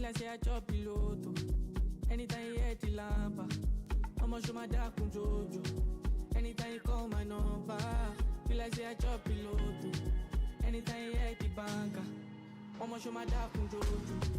like say I chop piloto. Anytime you hear the lampa, I'ma show my dark on Jojo. Anytime you call my number, feel like say I chop piloto. Anytime you hear the banker, I'ma show my dark on Jojo.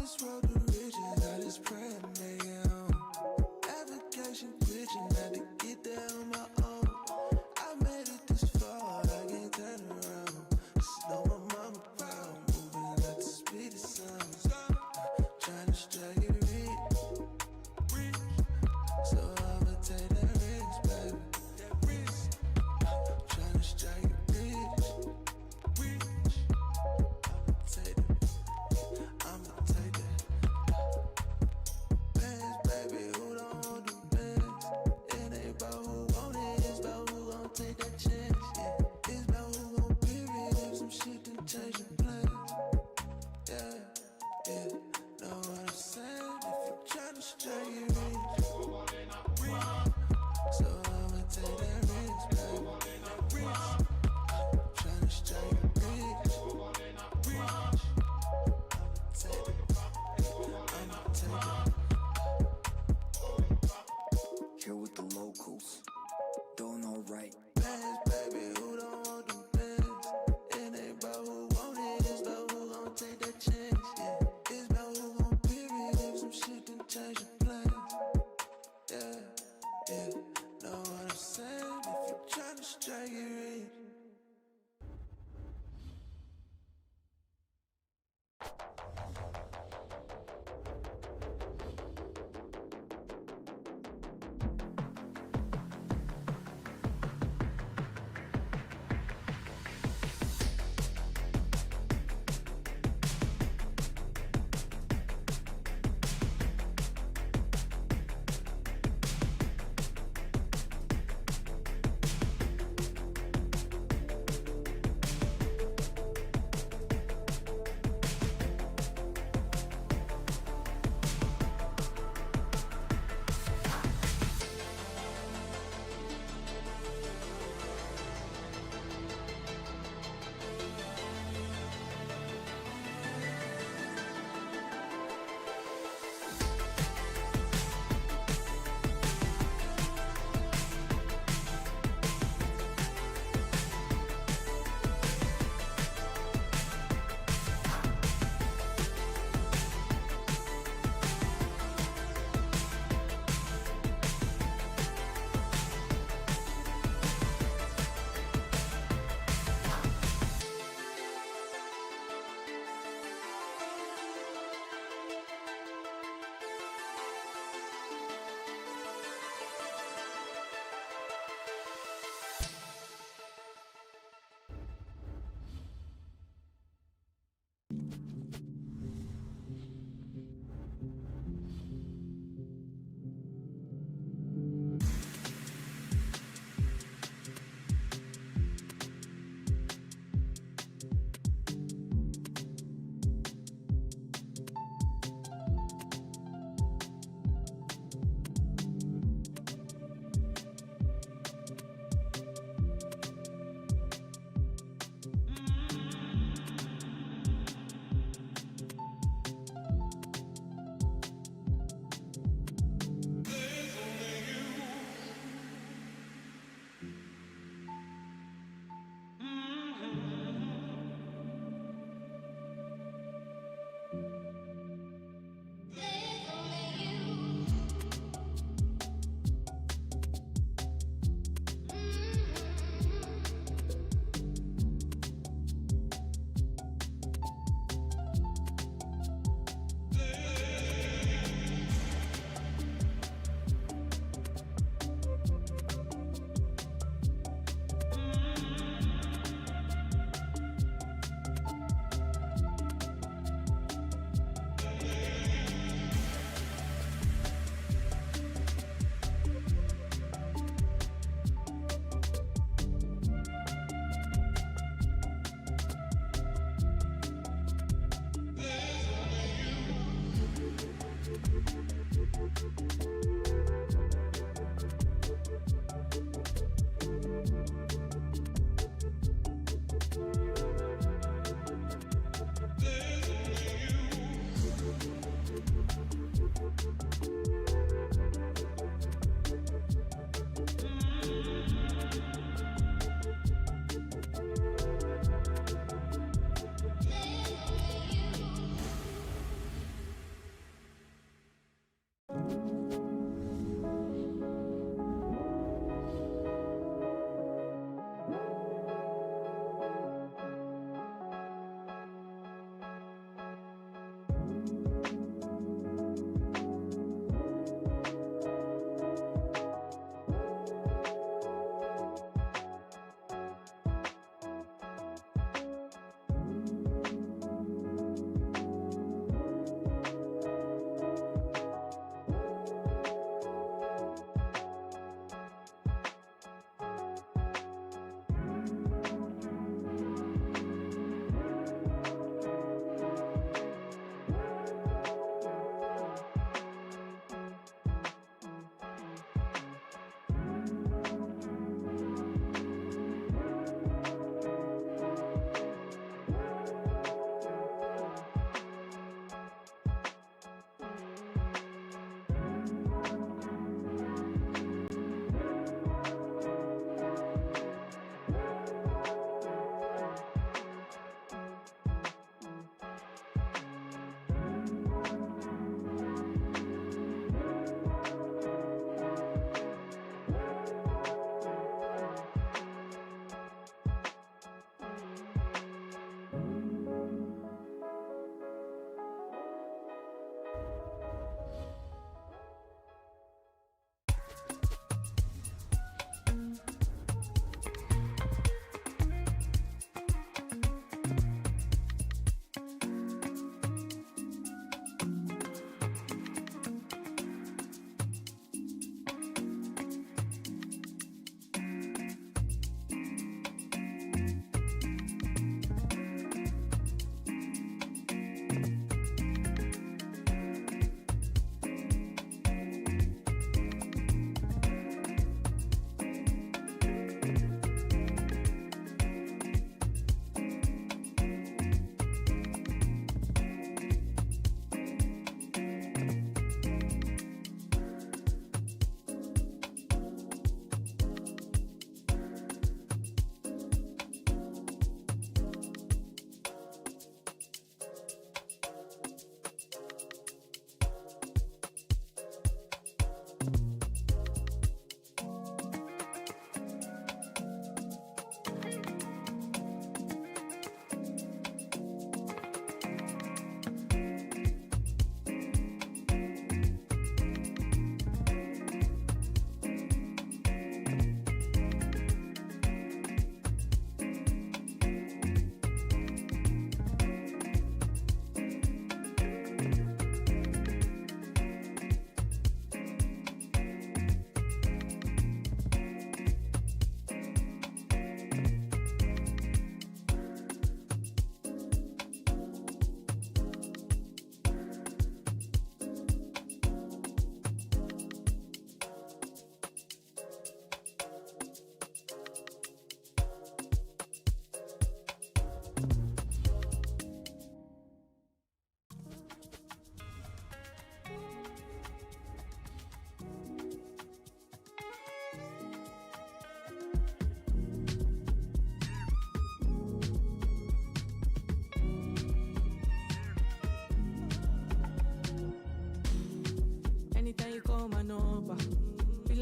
this road to riches, I just pray I make it home. Application glitching, had to get there on my own. I made it this far, I can't turn around. Just know my mama proud, moving at the speed of sound. Trying to strike it rich, so I'ma take that risk, baby. Trying to strike it rich, I'ma take it. I'ma take it. Bands, baby.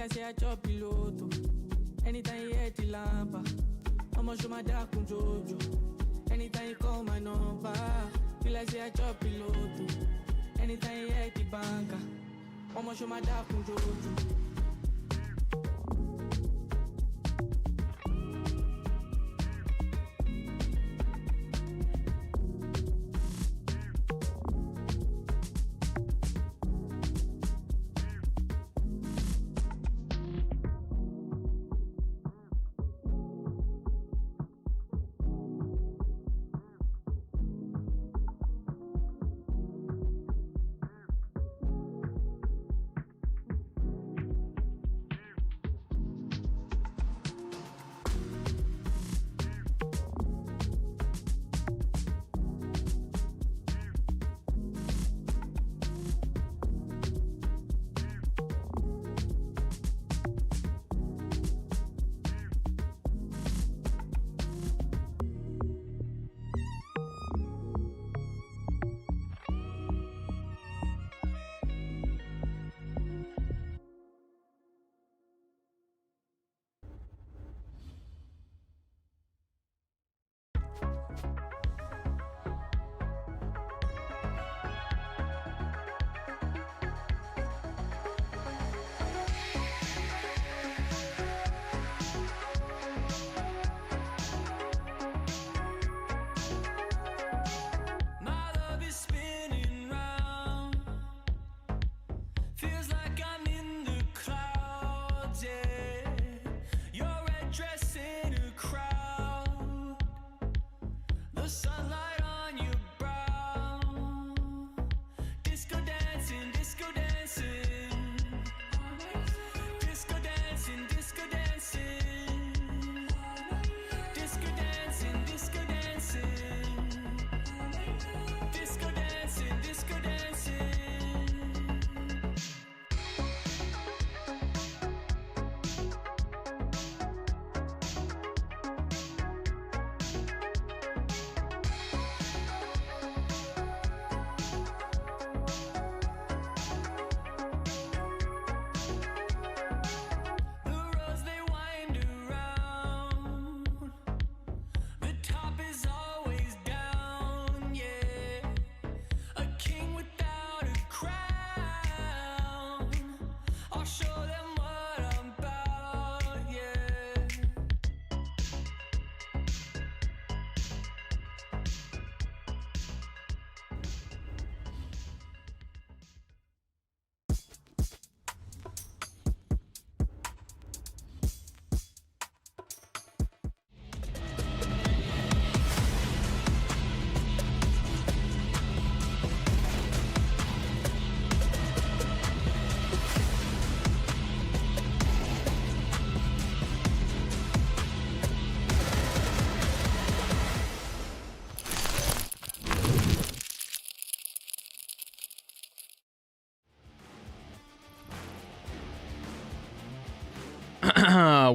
like say I chop piloto. Anytime you hear the lampa, I'ma show my dark on Jojo. Anytime you call my number, feel like say I chop piloto. Anytime you hear the banker, I'ma show my dark on Jojo.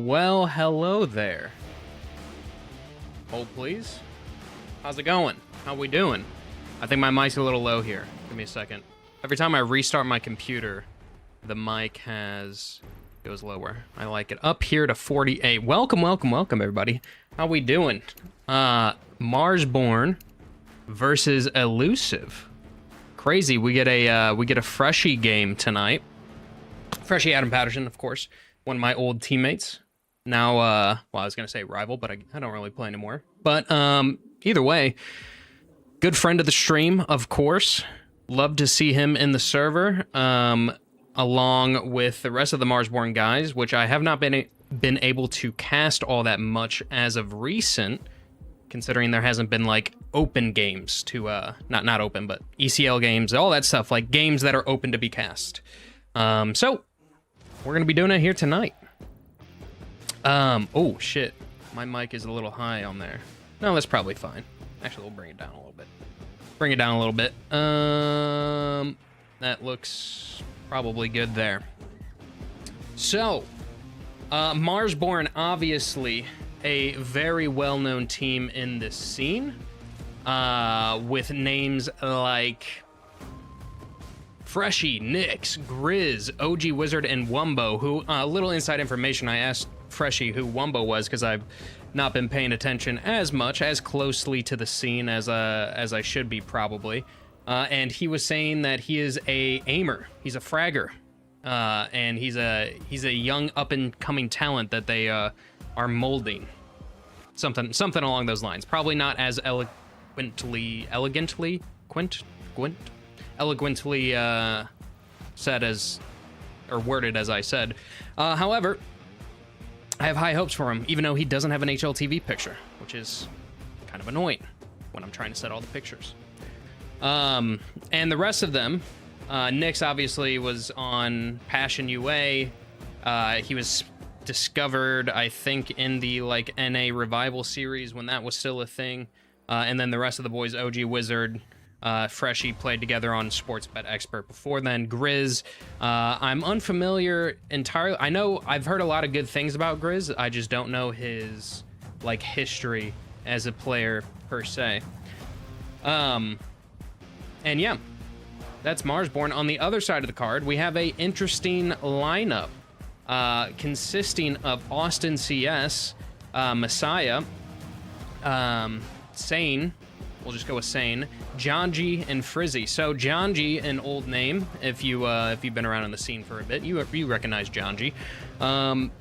Well, hello there. Hold, please. How's it going? How we doing? I think my mic's a little low here. Give me a second. Every time I restart my computer, the mic goes lower. I like it. Up here to 48. Welcome, welcome, welcome, everybody. How we doing? Marsborne versus Elusive. Crazy. We get a freshie game tonight. Freshie Adam Patterson, of course. One of my old teammates. Now, well, I was going to say rival, but I don't really play anymore. But either way, good friend of the stream, of course. Love to see him in the server, along with the rest of the Marsborne guys, which I have not been able to cast all that much as of recent, considering there hasn't been, like, open games to, not open, but ECL games, all that stuff, like games that are open to be cast. So, we're going to be doing it here tonight. Oh, shit. My mic is a little high on there. No, that's probably fine. Actually, we'll bring it down a little bit. Bring it down a little bit. That looks probably good there. So, Marsborne, obviously, a very well-known team in this scene, with names like Freshy, Nyx, Grizz, OG Wizard, and Wumbo, who, little inside information, I asked Freshy who Wumbo was because I've not been paying attention as closely to the scene as I should be probably. And he was saying that he is a aimer. He's a fragger. And he's a young up-and-coming talent that they are molding. Something along those lines. Probably not as eloquently said as, or worded as I said. However, I have high hopes for him, even though he doesn't have an HLTV picture, which is kind of annoying when I'm trying to set all the pictures. And the rest of them, Nyx obviously was on Passion UA. He was discovered, I think, in the like NA Revival series when that was still a thing. And then the rest of the boys, OG Wizard, Freshy, played together on Sports Bet Expert before then. Grizz, I'm unfamiliar entirely. I know I've heard a lot of good things about Grizz. I just don't know his like history as a player per se. And yeah, that's Marsborne. On the other side of the card, we have a interesting lineup consisting of Austin CS, Messiah, Sane, we'll just go with Sane, Janji, and Frizzy. So Janji, an old name, if you've been around in the scene for a bit, you recognize Janji. An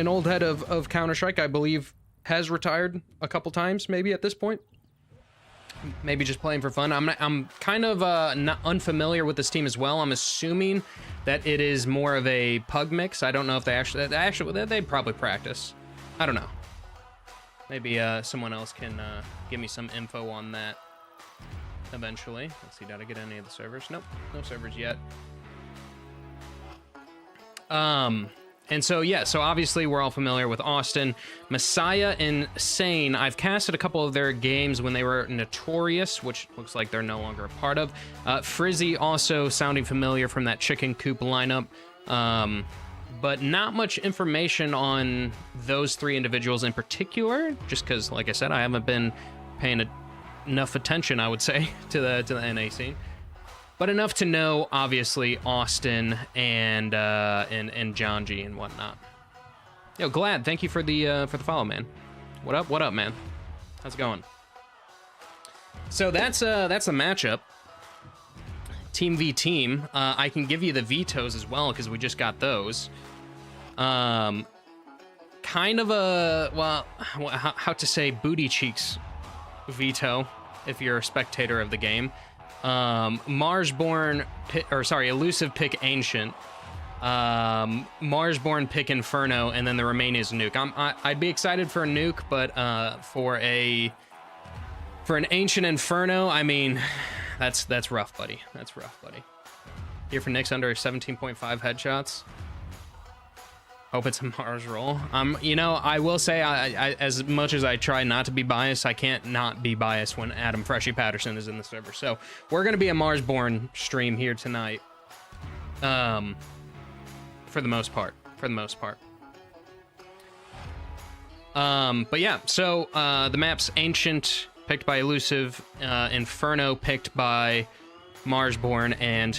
old head of Counter-Strike, I believe, has retired a couple times, maybe at this point. Maybe just playing for fun. I'm kind of not unfamiliar with this team as well. I'm assuming that it is more of a pug mix. I don't know if they probably practice. I don't know. Maybe someone else can give me some info on that eventually. Let's see, did I get any of the servers? Nope, no servers yet. And so, yeah, so obviously we're all familiar with Austin. Messiah and Sane, I've casted a couple of their games when they were Notorious, which looks like they're no longer a part of. Frizzy also sounding familiar from that Chicken Coop lineup. But not much information on those three individuals in particular, just because, like I said, I haven't been paying enough attention, I would say, to the NA scene. But enough to know, obviously, Austin and Janji and whatnot. Yo, Glad, thank you for the follow, man. What up, man? How's it going? So that's a matchup. Team v team. I can give you the vetoes as well because we just got those. Kind of a, well, how to say, booty cheeks veto if you're a spectator of the game. Elusive pick Ancient. Marsborne pick Inferno, and then the remaining is Nuke. I'd be excited for a Nuke, but for an Ancient Inferno, I mean, that's rough, buddy. That's rough, buddy. Here for Nyx under 17.5 headshots. Hope it's a Mars roll. You know, I will say, I as much as I try not to be biased, I can't not be biased when Adam Freshy Patterson is in the server. So we're gonna be a Marsborne stream here tonight. For the most part. But yeah, so the map's Ancient, picked by Elusive, Inferno picked by Marsborne, and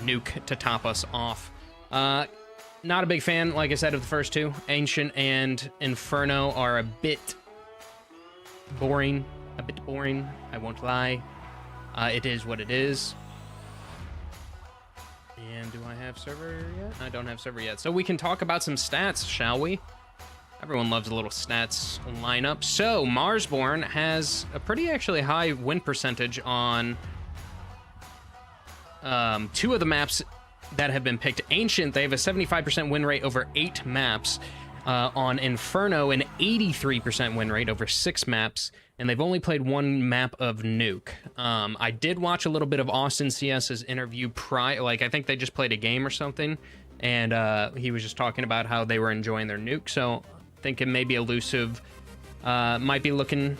Nuke to top us off. Not a big fan, like I said, of the first two. Ancient and Inferno are a bit boring. I won't lie. It is what it is. And do I have server yet? I don't have server yet. So we can talk about some stats, shall we? Everyone loves a little stats lineup. So Marsborne has a pretty actually high win percentage on two of the maps that have been picked. Ancient, they have a 75% win rate over 8 maps. On Inferno, an 83% win rate over 6 maps, and they've only played 1 map of Nuke. I did watch a little bit of Austin CS's interview prior, like I think they just played a game or something, and he was just talking about how they were enjoying their Nuke, so thinking maybe Elusive might be looking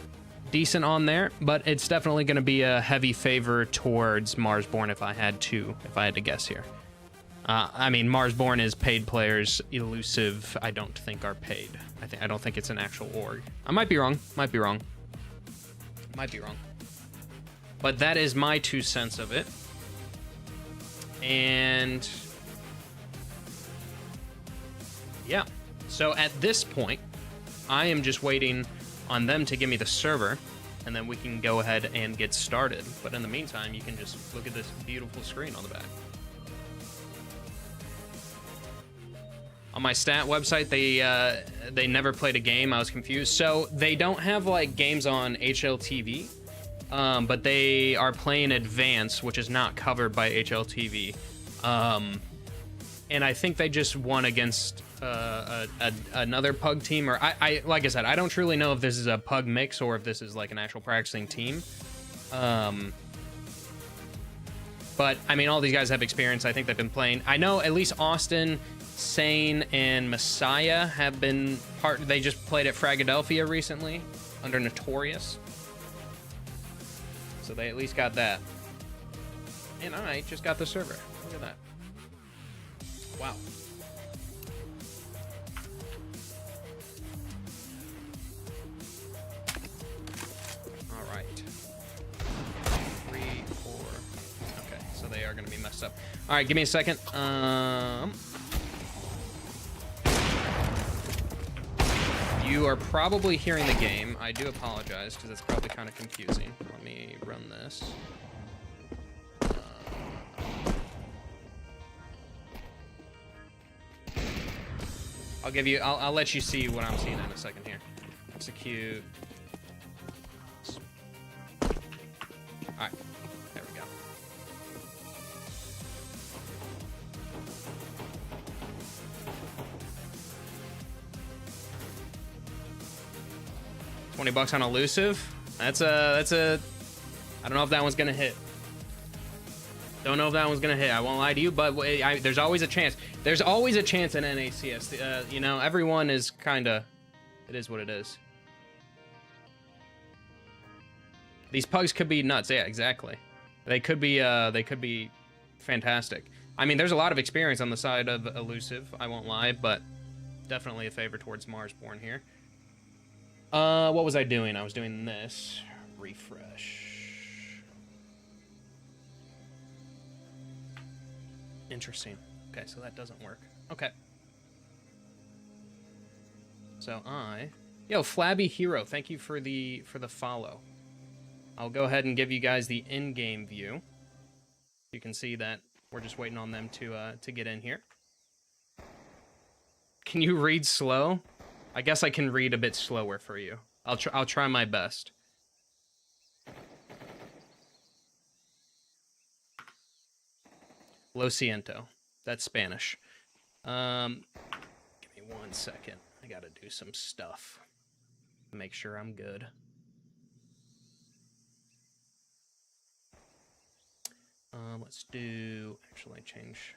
decent on there, but it's definitely going to be a heavy favor towards Marsborne if I had to guess here. I mean, Marsborne is paid players. Elusive, I don't think are paid. I don't think it's an actual org. I might be wrong. But that is my 2 cents of it. And yeah, so at this point, I am just waiting on them to give me the server, and then we can go ahead and get started. But in the meantime, you can just look at this beautiful screen on the back. On my stat website, they never played a game. I was confused. So they don't have like games on HLTV, but they are playing Advance, which is not covered by HLTV. And I think they just won against another Pug team, or I like I said, I don't truly know if this is a Pug mix or if this is like an actual practicing team. But I mean, all these guys have experience. I think they've been playing. I know at least Austin, Sane, and Messiah have been part. They just played at Fragadelphia recently under Notorious, so they at least got that. And I just got the server. Look at that. Wow. All right. 3, 4. Okay, so they are going to be messed up. All right, give me a second. You are probably hearing the game. I do apologize because it's probably kind of confusing. Let me run this. I'll let you see what I'm seeing in a second here. Execute. All right, there we go. $20 on Elusive. That's a. I don't know if that one's gonna hit. Don't know if that one's gonna hit. I won't lie to you, but there's always a chance. There's always a chance in NACS. You know, everyone is kind of. It is what it is. These pugs could be nuts. Yeah, exactly. They could be. They could be fantastic. I mean, there's a lot of experience on the side of Elusive. I won't lie, but definitely a favor towards Marsborne here. What was I doing? I was doing this. Refresh. Interesting. Okay, so that doesn't work. Okay. So yo, Flabby Hero, thank you for the follow. I'll go ahead and give you guys the in-game view. You can see that we're just waiting on them to get in here. Can you read slow? I guess I can read a bit slower for you. I'll try my best. Lo siento. That's Spanish. Give me 1 second. I gotta do some stuff. Make sure I'm good. Let's do... Actually, change.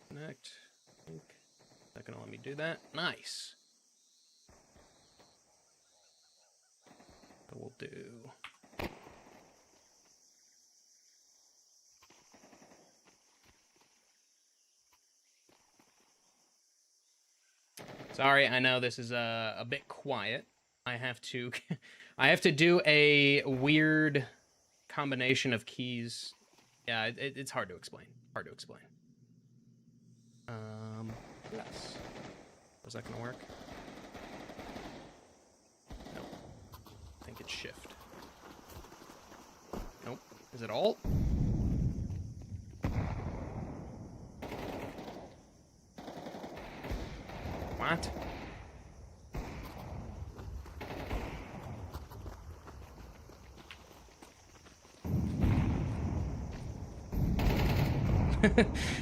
Connect. Not gonna let me do that. Nice. But we'll do... Sorry, I know this is a bit quiet. I have to do a weird combination of keys. Yeah, it's hard to explain. Hard to explain. Yes. Was that gonna work? Nope. I think it's shift. Nope. Is it alt? What?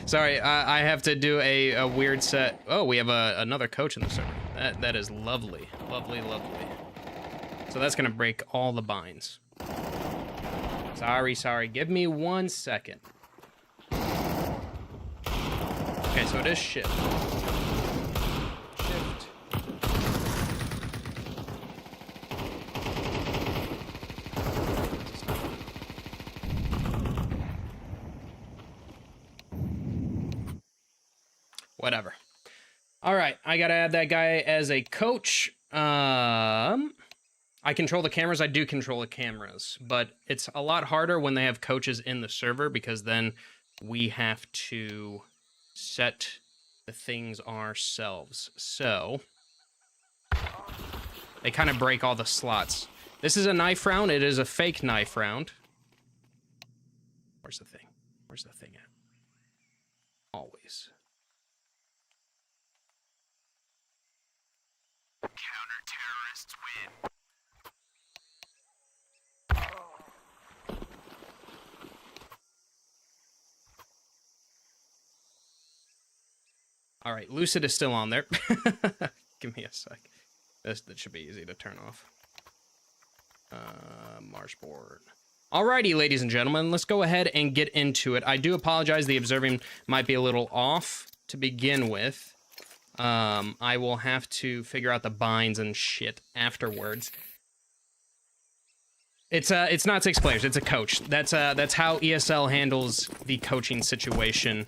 Sorry, I have to do a weird set. Oh, we have another coach in the server. That is lovely. Lovely, lovely. So that's gonna break all the binds. Sorry. Give me 1 second. Okay, so it is shift. Whatever. All right, I gotta add that guy as a coach. I control the cameras. I do control the cameras, but it's a lot harder when they have coaches in the server because then we have to set the things ourselves. So they kind of break all the slots. This is a knife round. It is a fake knife round. Where's the thing? Where's the thing at? Always. Counter-terrorists win. All right, Lucid is still on there. Give me a sec. That should be easy to turn off. Marsborne. Alrighty, ladies and gentlemen, let's go ahead and get into it. I do apologize, the observing might be a little off to begin with. I will have to figure out the binds and shit afterwards. It's not 6 players, it's a coach. That's how ESL handles the coaching situation,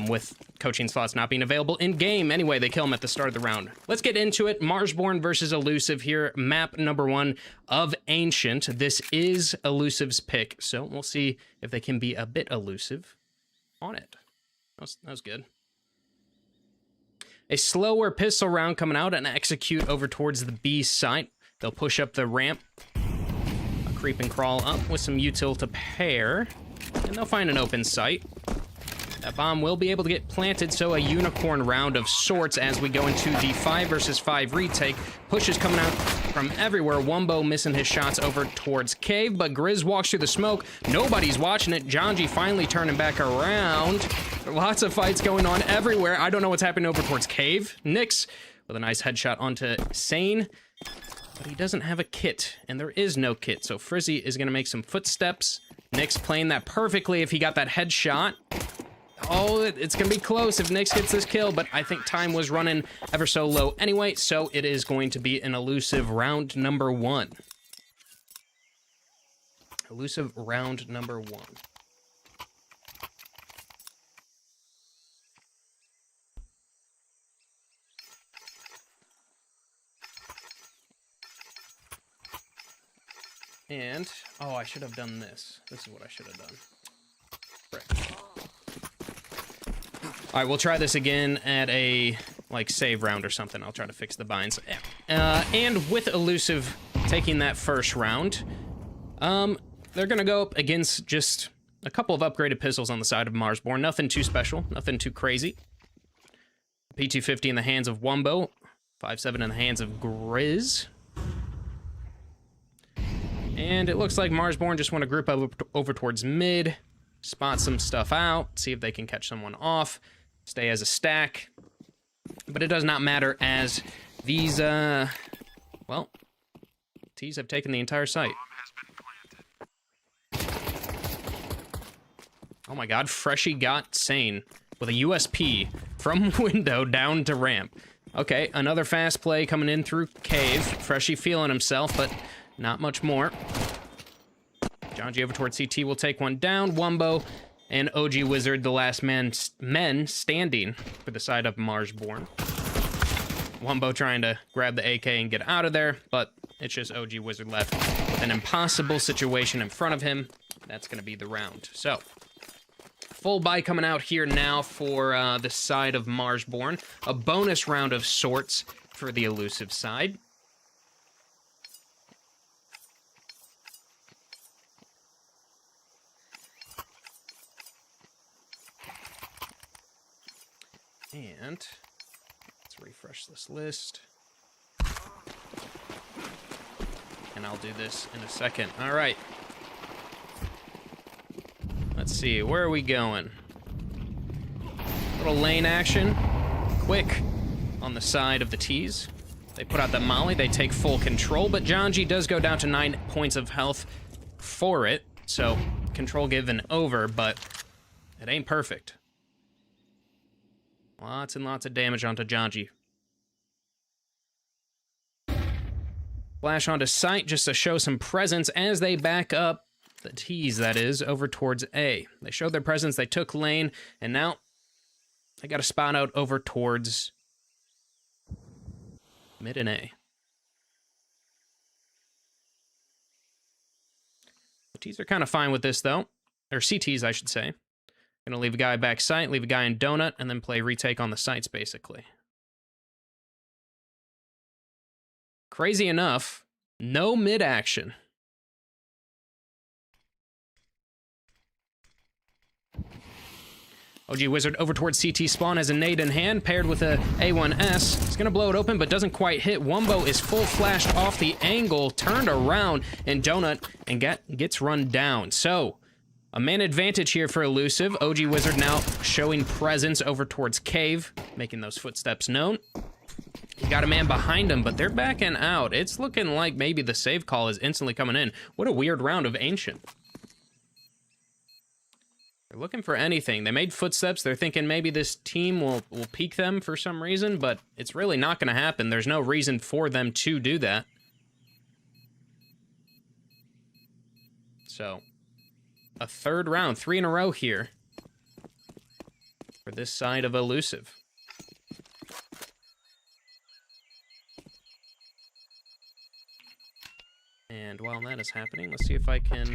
with coaching slots not being available in-game. Anyway, they kill him at the start of the round. Let's get into it. Marsborne versus Elusive here. Map number 1 of Ancient. This is Elusive's pick, so we'll see if they can be a bit elusive on it. That was good. A slower pistol round coming out and execute over towards the B site. They'll push up the ramp. A creep and crawl up with some util to pair. And they'll find an open site. That bomb will be able to get planted, so a unicorn round of sorts as we go into the 5 versus 5 retake. Pushes coming out from everywhere. Wumbo missing his shots over towards Cave, but Grizz walks through the smoke. Nobody's watching it. Janji finally turning back around. Lots of fights going on everywhere. I don't know what's happening over towards Cave. Nyx with a nice headshot onto Sane, but he doesn't have a kit, and there is no kit, so Frizzy is going to make some footsteps. Nyx playing that perfectly if he got that headshot. Oh, it's going to be close if Nyx gets this kill, but I think time was running ever so low anyway, so it is going to be an Elusive round number 1. Elusive round number 1. And, oh, I should have done this. This is what I should have done. Frick. All right, we'll try this again at a, like, save round or something. I'll try to fix the binds. And with Elusive taking that first round, they're going to go up against just a couple of upgraded pistols on the side of Marsborne. Nothing too special, nothing too crazy. P250 in the hands of Wumbo. 5.7 in the hands of Grizz. And it looks like Marsborne just want to group over towards mid, spot some stuff out, see if they can catch someone off, stay as a stack. But it does not matter as these, well, T's have taken the entire site. Oh my god, Freshy got Sane with a USP from window down to ramp. Okay, another fast play coming in through Cave. Freshy feeling himself, but not much more. Janji over towards CT will take one down. Wumbo and OG Wizard, the last men standing for the side of Marsborne. Wumbo trying to grab the AK and get out of there, but it's just OG Wizard left with an impossible situation in front of him. That's going to be the round. So, full buy coming out here now for the side of Marsborne. A bonus round of sorts for the Elusive side. And let's refresh this list. And I'll do this in a second. All right. Let's see, where are we going? Little lane action. Quick on the side of the T's. They put out the molly, they take full control, but Janji does go down to 9 points of health for it. So, control given over, but it ain't perfect. Lots and lots of damage onto Janji. Flash onto site just to show some presence as they back up, the T's that is, over towards A. They showed their presence, they took lane, and now they got a spot out over towards mid and A. The T's are kind of fine with this, though. Or CTs, I should say. Gonna leave a guy back site, leave a guy in donut, and then play retake on the sites, basically. Crazy enough, no mid action. OG Wizard over towards CT spawn has a nade in hand, paired with a A1S. He's gonna blow it open, but doesn't quite hit. Wumbo is full flashed off the angle, turned around in donut, and gets run down. So, a man advantage here for Elusive. OG Wizard now showing presence over towards Cave, making those footsteps known. He's got a man behind him, but they're backing out. It's looking like maybe the save call is instantly coming in. What a weird round of Ancient. They're looking for anything. They made footsteps. They're thinking maybe this team will peek them for some reason, but it's really not going to happen. There's no reason for them to do that. So, a third round, 3 in a row here for this side of Elusive. And while that is happening, let's see if I can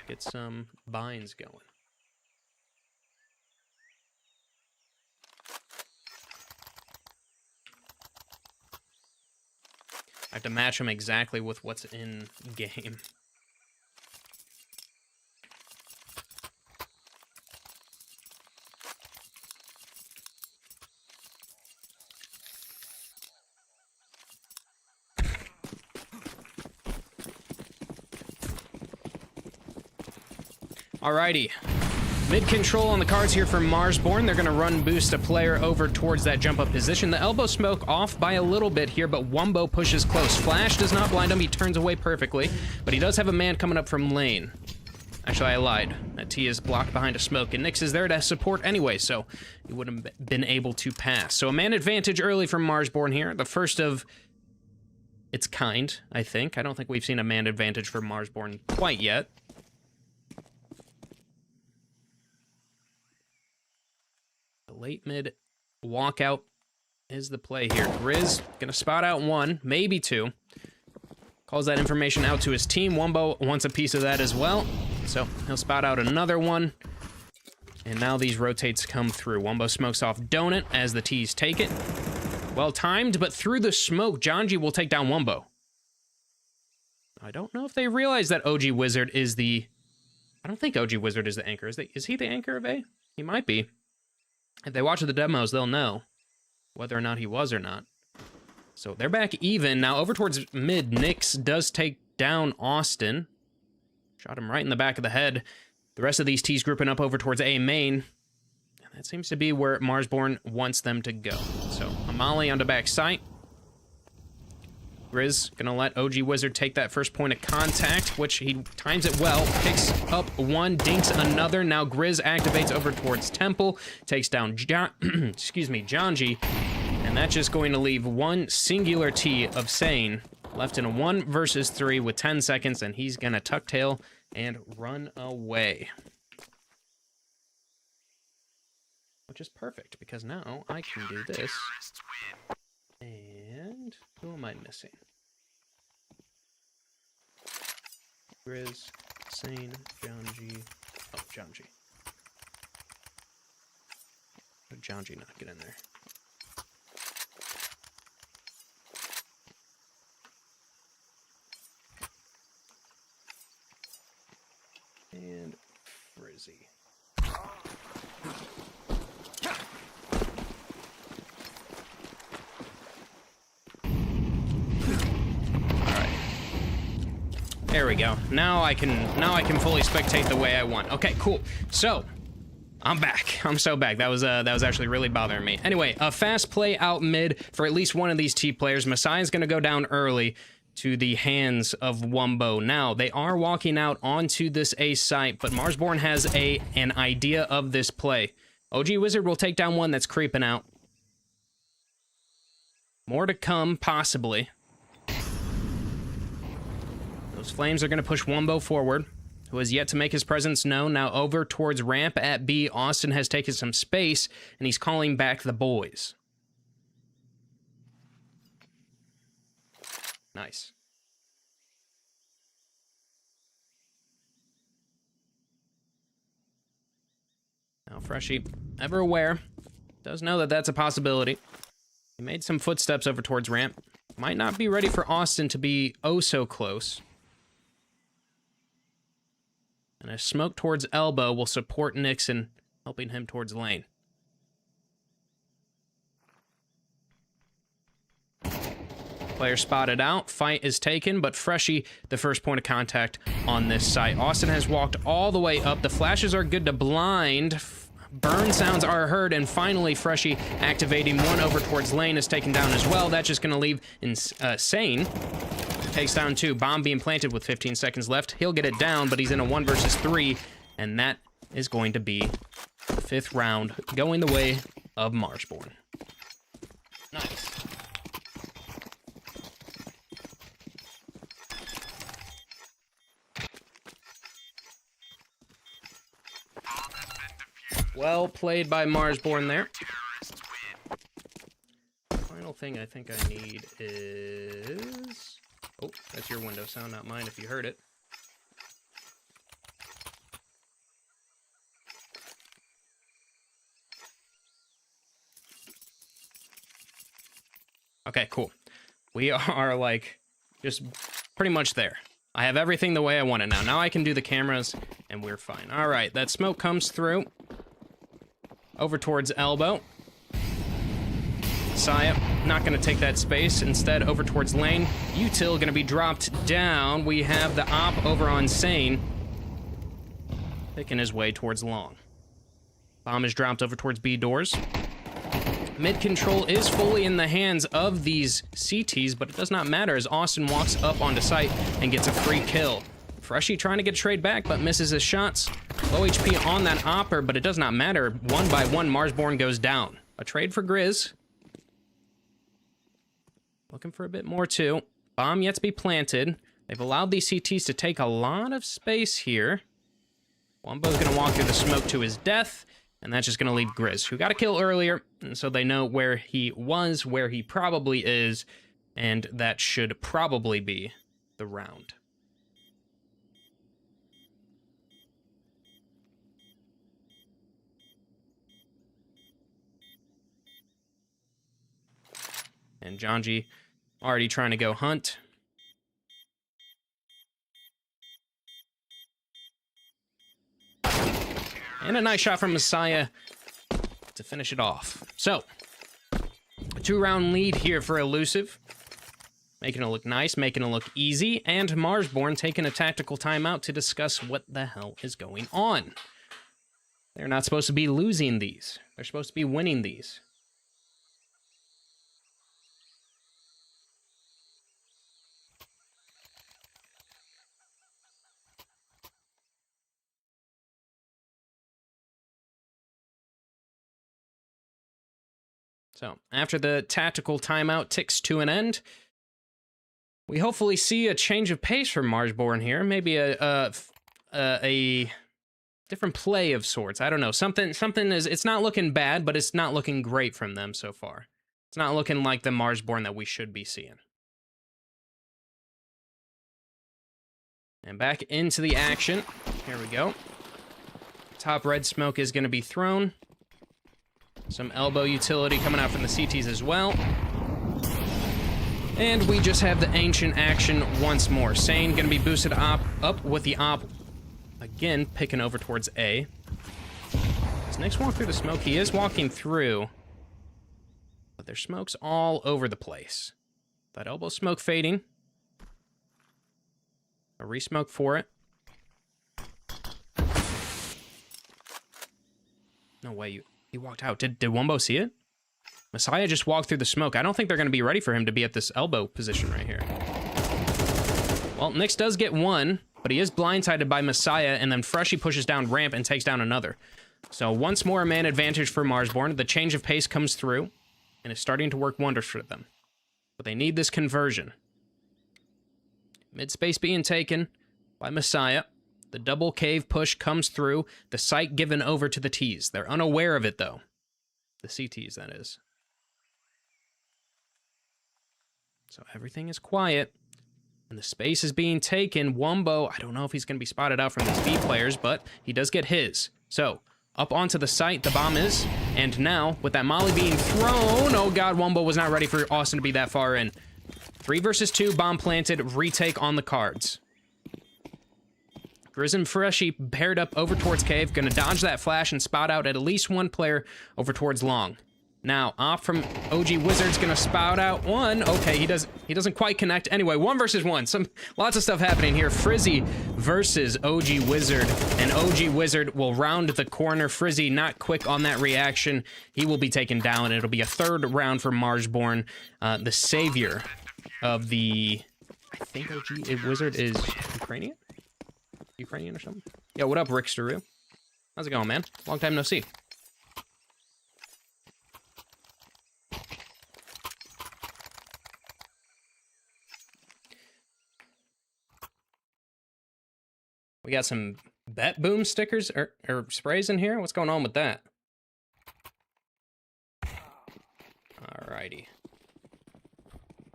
get some binds going. I have to match them exactly with what's in game. Alrighty. Mid control on the cards here for Marsborne. They're going to run boost a player over towards that jump up position. The elbow smoke off by a little bit here, but Wumbo pushes close. Flash does not blind him. He turns away perfectly, but he does have a man coming up from lane. Actually, I lied. That T is blocked behind a smoke, and Nyx is there to support anyway, so he wouldn't have been able to pass. So a man advantage early from Marsborne here. The first of its kind, I think. I don't think we've seen a man advantage for Marsborne quite yet. Late mid walkout is the play here. Grizz gonna spot out 1, maybe 2. Calls that information out to his team. Wumbo wants a piece of that as well, so he'll spot out another one. And now these rotates come through. Wumbo smokes off Donut as the T's take it. Well timed, but through the smoke, Janji will take down Wumbo. I don't know if they realize that OG Wizard is the... I don't think OG Wizard is the anchor. Is he the anchor of A? He might be. If they watch the demos, they'll know whether or not he was or not. So they're back even. Now over towards mid, Nyx does take down Austin. Shot him right in the back of the head. The rest of these T's grouping up over towards A main. And that seems to be where Marsborne wants them to go. So Amali on the back site. Grizz gonna let OG Wizard take that first point of contact, which he times it well. Picks up 1, dinks another. Now Grizz activates over towards Temple, takes down Janji, and that's just going to leave 1 singular T of Sane left in a 1 versus 3 with 10 seconds, and he's gonna tuck tail and run away. Which is perfect, because now I can do this. And who am I missing? Grizz, Sane, Janji. Oh, Janji. How did Janji not get in there? And Frizzy. There we go. Now I can fully spectate the way I want. Okay, cool. So, I'm back. I'm so back. That was actually really bothering me. Anyway, a fast play out mid for at least one of these T players. Messiah's gonna go down early to the hands of Wumbo. Now, they are walking out onto this A site, but Marsborne has an idea of this play. OG Wizard will take down one that's creeping out. More to come, possibly. Those flames are going to push Wumbo forward, who has yet to make his presence known. Now over towards ramp at B, Austin has taken some space, and he's calling back the boys. Nice. Now, Freshie, ever aware, does know that that's a possibility. He made some footsteps over towards ramp. Might not be ready for Austin to be oh so close. And a smoke towards elbow will support Nixon, helping him towards lane. Player spotted out, fight is taken, but Freshie, the first point of contact on this site. Austin has walked all the way up. The flashes are good to blind. Burn sounds are heard, and finally Freshie activating one over towards lane is taken down as well. That's just going to leave Sane. Takes down 2. Bomb being planted with 15 seconds left. He'll get it down, but he's in a 1 versus 3, and that is going to be the 5th round going the way of Marsborne. Nice. Well played by Marsborne there. Final thing I think I need is... Oh, that's your window sound, not mine if you heard it. Okay, cool. We are, like, just pretty much there. I have everything the way I want it now. Now I can do the cameras, and we're fine. All right, that smoke comes through. Over towards elbow. Saya, not going to take that space. Instead, over towards lane. Util going to be dropped down. We have the op over on Sane. Picking his way towards long. Bomb is dropped over towards B doors. Mid control is fully in the hands of these CTs, but it does not matter as Austin walks up onto site and gets a free kill. Freshie trying to get a trade back, but misses his shots. Low HP on that Opper, but it does not matter. 1 by 1, Marsborne goes down. A trade for Grizz. Looking for a bit more, too. Bomb yet to be planted. They've allowed these CTs to take a lot of space here. Wombo's going to walk through the smoke to his death, and that's just going to leave Grizz, who got a kill earlier, and so they know where he was, where he probably is, and that should probably be the round. And Janji already trying to go hunt. And a nice shot from Messiah to finish it off. So, a 2-round lead here for Elusive. Making it look nice, making it look easy. And Marsborne taking a tactical timeout to discuss what the hell is going on. They're not supposed to be losing these. They're supposed to be winning these. So, after the tactical timeout ticks to an end, we hopefully see a change of pace from Marsborne here. Maybe a different play of sorts. I don't know. Something is... It's not looking bad, but it's not looking great from them so far. It's not looking like the Marsborne that we should be seeing. And back into the action. Here we go. Top red smoke is going to be thrown. Some elbow utility coming out from the CTs as well. And we just have the ancient action once more. Sane going to be boosted up with the op. Again, picking over towards A. Does Nyx walk through the smoke? He is walking through. But there's smokes all over the place. That elbow smoke fading. A re-smoke for it. No way, he walked out. Did Wombo see it? Messiah just walked through the smoke. I don't think they're going to be ready for him to be at this elbow position right here. Well, Nyx does get one, but he is blindsided by Messiah, and then Freshie pushes down ramp and takes down another. So once more a man advantage for Marsborne. The change of pace comes through, and is starting to work wonders for them. But they need this conversion. Mid-space being taken by Messiah. The double cave push comes through. The site given over to the T's. They're unaware of it, though. The CTs, that is. So everything is quiet. And the space is being taken. Wombo, I don't know if he's going to be spotted out from these B players, but he does get his. So, up onto the site. The bomb is. And now, with that molly being thrown, oh god, Wumbo was not ready for Austin to be that far in. 3 versus 2, bomb planted, retake on the cards. Grizz and Freshy paired up over towards Cave, gonna dodge that flash and spot out at least one player over towards Long. Now, off from OG Wizard's gonna spout out one. Okay, he doesn't quite connect. Anyway, 1 versus 1. Lots of stuff happening here. Frizzy versus OG Wizard, and OG Wizard will round the corner. Frizzy not quick on that reaction. He will be taken down. It'll be a 3rd round for Marsborne, the savior of the. I think OG Wizard is Ukrainian or something. Yo, what up, Rick Staru? How's it going, man? Long time no see. We got some Bet Boom stickers or sprays in here. What's going on with that? Alrighty.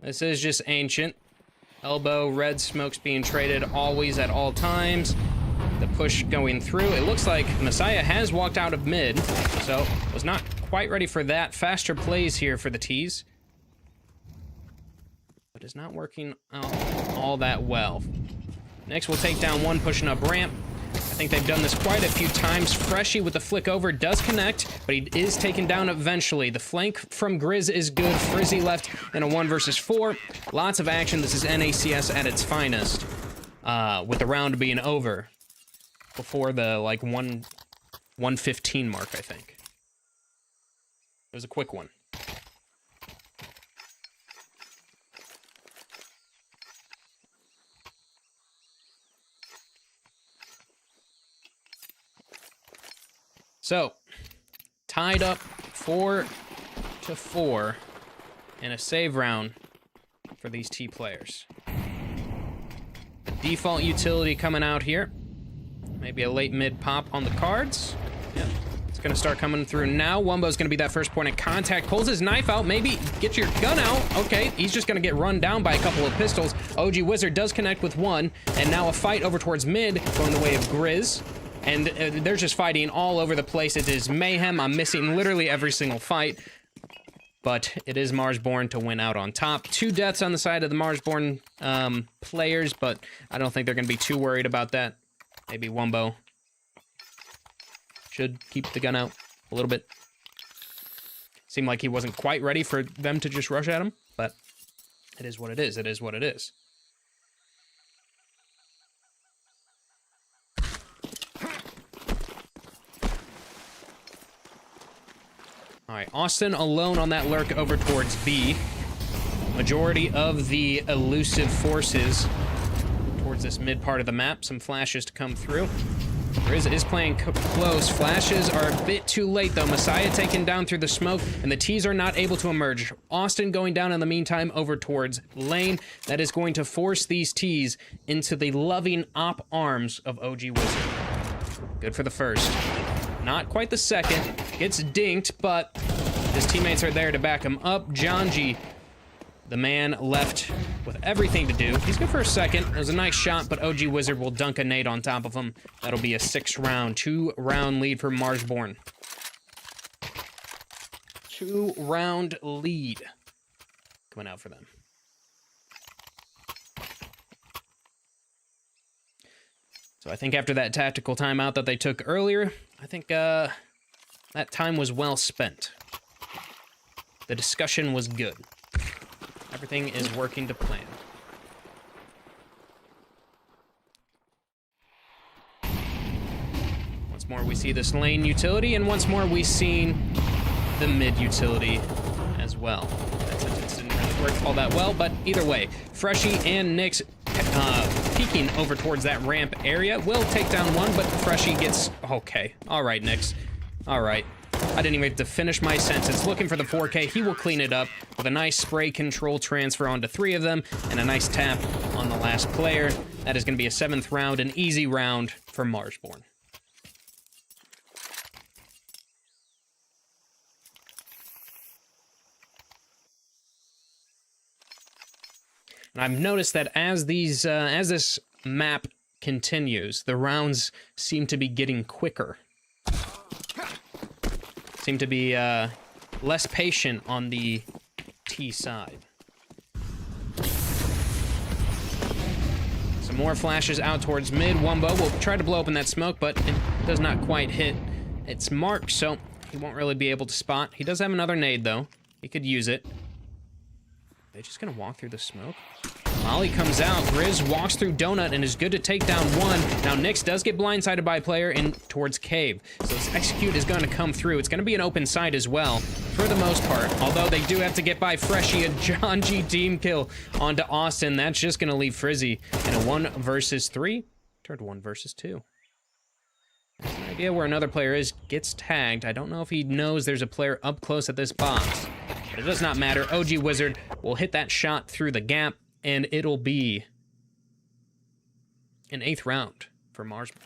This is just ancient. Elbow, red smokes being traded always at all times. The push going through. It looks like Messiah has walked out of mid, so was not quite ready for that. Faster plays here for the T's. But is not working out all that well. Next, we'll take down one pushing up ramp. I think they've done this quite a few times. Freshy with the flick over does connect, but he is taken down eventually. The flank from Grizz is good. Frizzy left in a 1 versus 4. Lots of action. This is NACS at its finest, with the round being over before the, like, 1:15 mark, I think. It was a quick one. So, tied up 4-4 in a save round for these T players. The default utility coming out here. Maybe a late mid pop on the cards. Yep. It's going to start coming through now. Wumbo's going to be that first point of contact. Pulls his knife out. Maybe get your gun out. Okay, he's just going to get run down by a couple of pistols. OG Wizard does connect with one. And now a fight over towards mid, going the way of Grizz. And they're just fighting all over the place. It is mayhem. I'm missing literally every single fight. But it is Marsborne to win out on top. 2 deaths on the side of the Marsborne players, but I don't think they're going to be too worried about that. Maybe Wumbo should keep the gun out a little bit. Seemed like he wasn't quite ready for them to just rush at him, but it is what it is. It is what it is. All right, Austin alone on that lurk over towards B. Majority of the elusive forces towards this mid part of the map. Some flashes to come through. Grizz is playing close. Flashes are a bit too late, though. Messiah taken down through the smoke, and the T's are not able to emerge. Austin going down in the meantime over towards lane. That is going to force these T's into the loving op arms of OG Wizard. Good for the first. Not quite the second. Gets dinked, but his teammates are there to back him up. Janji, the man left with everything to do. He's good for a second. It was a nice shot, but OG Wizard will dunk a nade on top of him. That'll be a 6-round, 2-round lead for Marsborne. 2-round lead coming out for them. So I think after that tactical timeout that they took earlier, I think that time was well spent. The discussion was good. Everything is working to plan. Once more we see this lane utility, and once more we've seen the mid utility as well. That sentence didn't really work all that well, but either way, Freshy and Nyx peeking over towards that ramp area will take down one, but Freshy gets... Okay. All right, Nyx. All right. I didn't even have to finish my sentence. Looking for the 4K. He will clean it up with a nice spray control transfer onto 3 of them and a nice tap on the last player. That is going to be a 7th round, an easy round for Marsborne. And I've noticed that as this map continues, the rounds seem to be getting quicker. seem to be less patient on the T side. Some more flashes out towards mid. Wumbo will try to blow open that smoke, but it does not quite hit its mark, so he won't really be able to spot. He does have another nade, though. He could use it. They're just gonna walk through the smoke. Molly comes out. Grizz walks through Donut and is good to take down one. Now Nyx does get blindsided by a player in towards Cave. So this execute is going to come through. It's going to be an open side as well, for the most part. Although they do have to get by Freshie, a John G team kill onto Austin. That's just going to leave Frizzy in a 1 versus 3. Turned 1 versus 2. There's an idea where another player is, gets tagged. I don't know if he knows there's a player up close at this box. But it does not matter. OG Wizard will hit that shot through the gap. And it'll be an 8th round for Marsborne.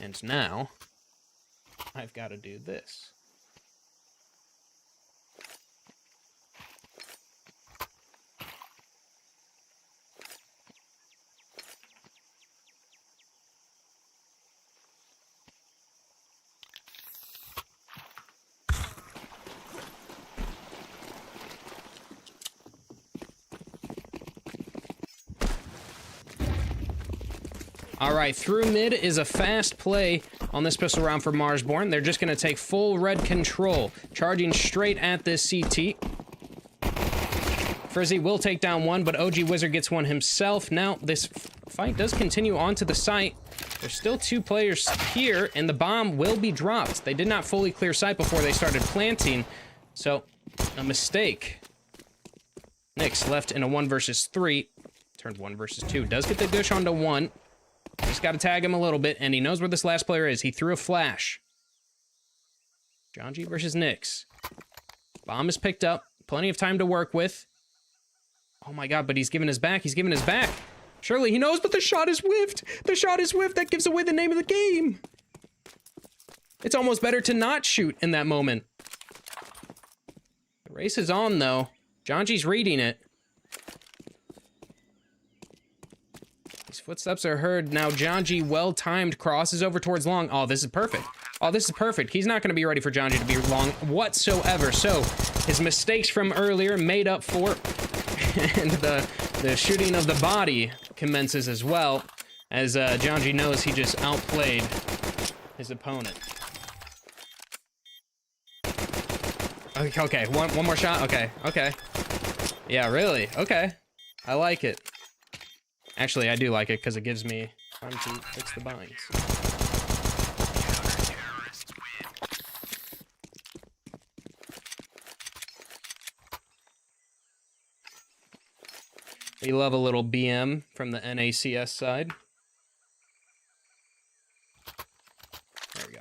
And now, I've got to do this. All right, through mid is a fast play on this pistol round for Marsborne. They're just going to take full red control, charging straight at this CT. Frizzy will take down one, but OG Wizard gets one himself. Now, this fight does continue onto the site. There's still 2 players here, and the bomb will be dropped. They did not fully clear sight before they started planting, so a mistake. Nyx left in a 1 versus 3. Turned 1 versus 2. Does get the dish onto 1. Just got to tag him a little bit, and he knows where this last player is. He threw a flash. John G versus Nyx. Bomb is picked up. Plenty of time to work with. Oh my god, but he's giving his back. He's giving his back. Surely he knows, but the shot is whiffed. The shot is whiffed. That gives away the name of the game. It's almost better to not shoot in that moment. The race is on, though. John G's reading it. These footsteps are heard. Now John G, well-timed, crosses over towards long. Oh, this is perfect. Oh, this is perfect. He's not going to be ready for John G to be long whatsoever. So his mistakes from earlier made up for, and the shooting of the body commences as well, as John G knows he just outplayed his opponent. Okay, one more shot. Okay. Yeah, really? Okay. I like it. Actually, I do like it because it gives me time to fix the binds. We love a little BM from the NACS side. There we go.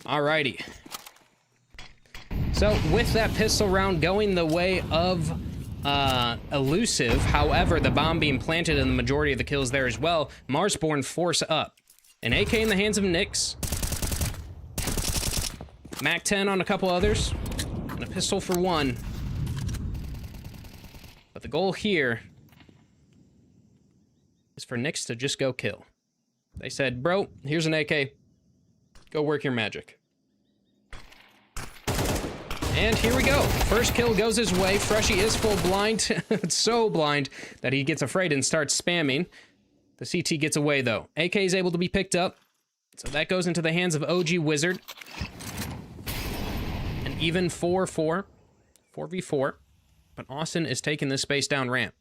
Alrighty. So with that pistol round going the way of Elusive, however, the bomb being planted and the majority of the kills there as well, Marsborne force up. An AK in the hands of Nyx. Mac 10 on a couple others. And a pistol for one. But the goal here is for Nyx to just go kill. They said, bro, here's an AK. Go work your magic. And here we go. First kill goes his way. Freshie is full blind. It's so blind that he gets afraid and starts spamming. The CT gets away, though. AK is able to be picked up. So that goes into the hands of OG Wizard. An even 4-4. 4v4. But Austin is taking this space down ramp.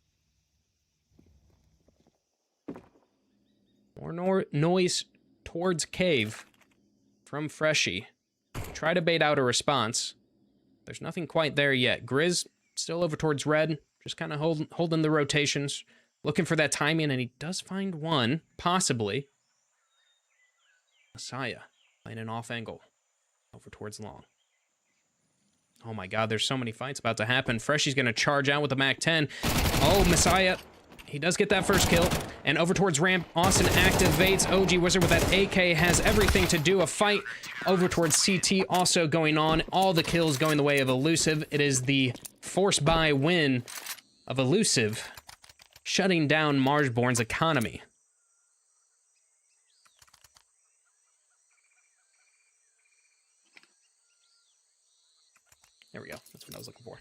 More noise towards cave from Freshie. Try to bait out a response. There's nothing quite there yet. Grizz still over towards red, just kind of holding the rotations, looking for that timing, and he does find one, possibly. Messiah playing an off angle over towards long. Oh my god, there's so many fights about to happen. Freshie's going to charge out with the Mac 10. Oh, Messiah. he does get that first kill. And over towards ramp, Austin activates. OG Wizard with that AK has everything to do. A fight over towards CT also going on. All the kills going the way of Elusive. It is the force buy win of Elusive, shutting down Marsborne's economy. There we go. That's what I was looking for.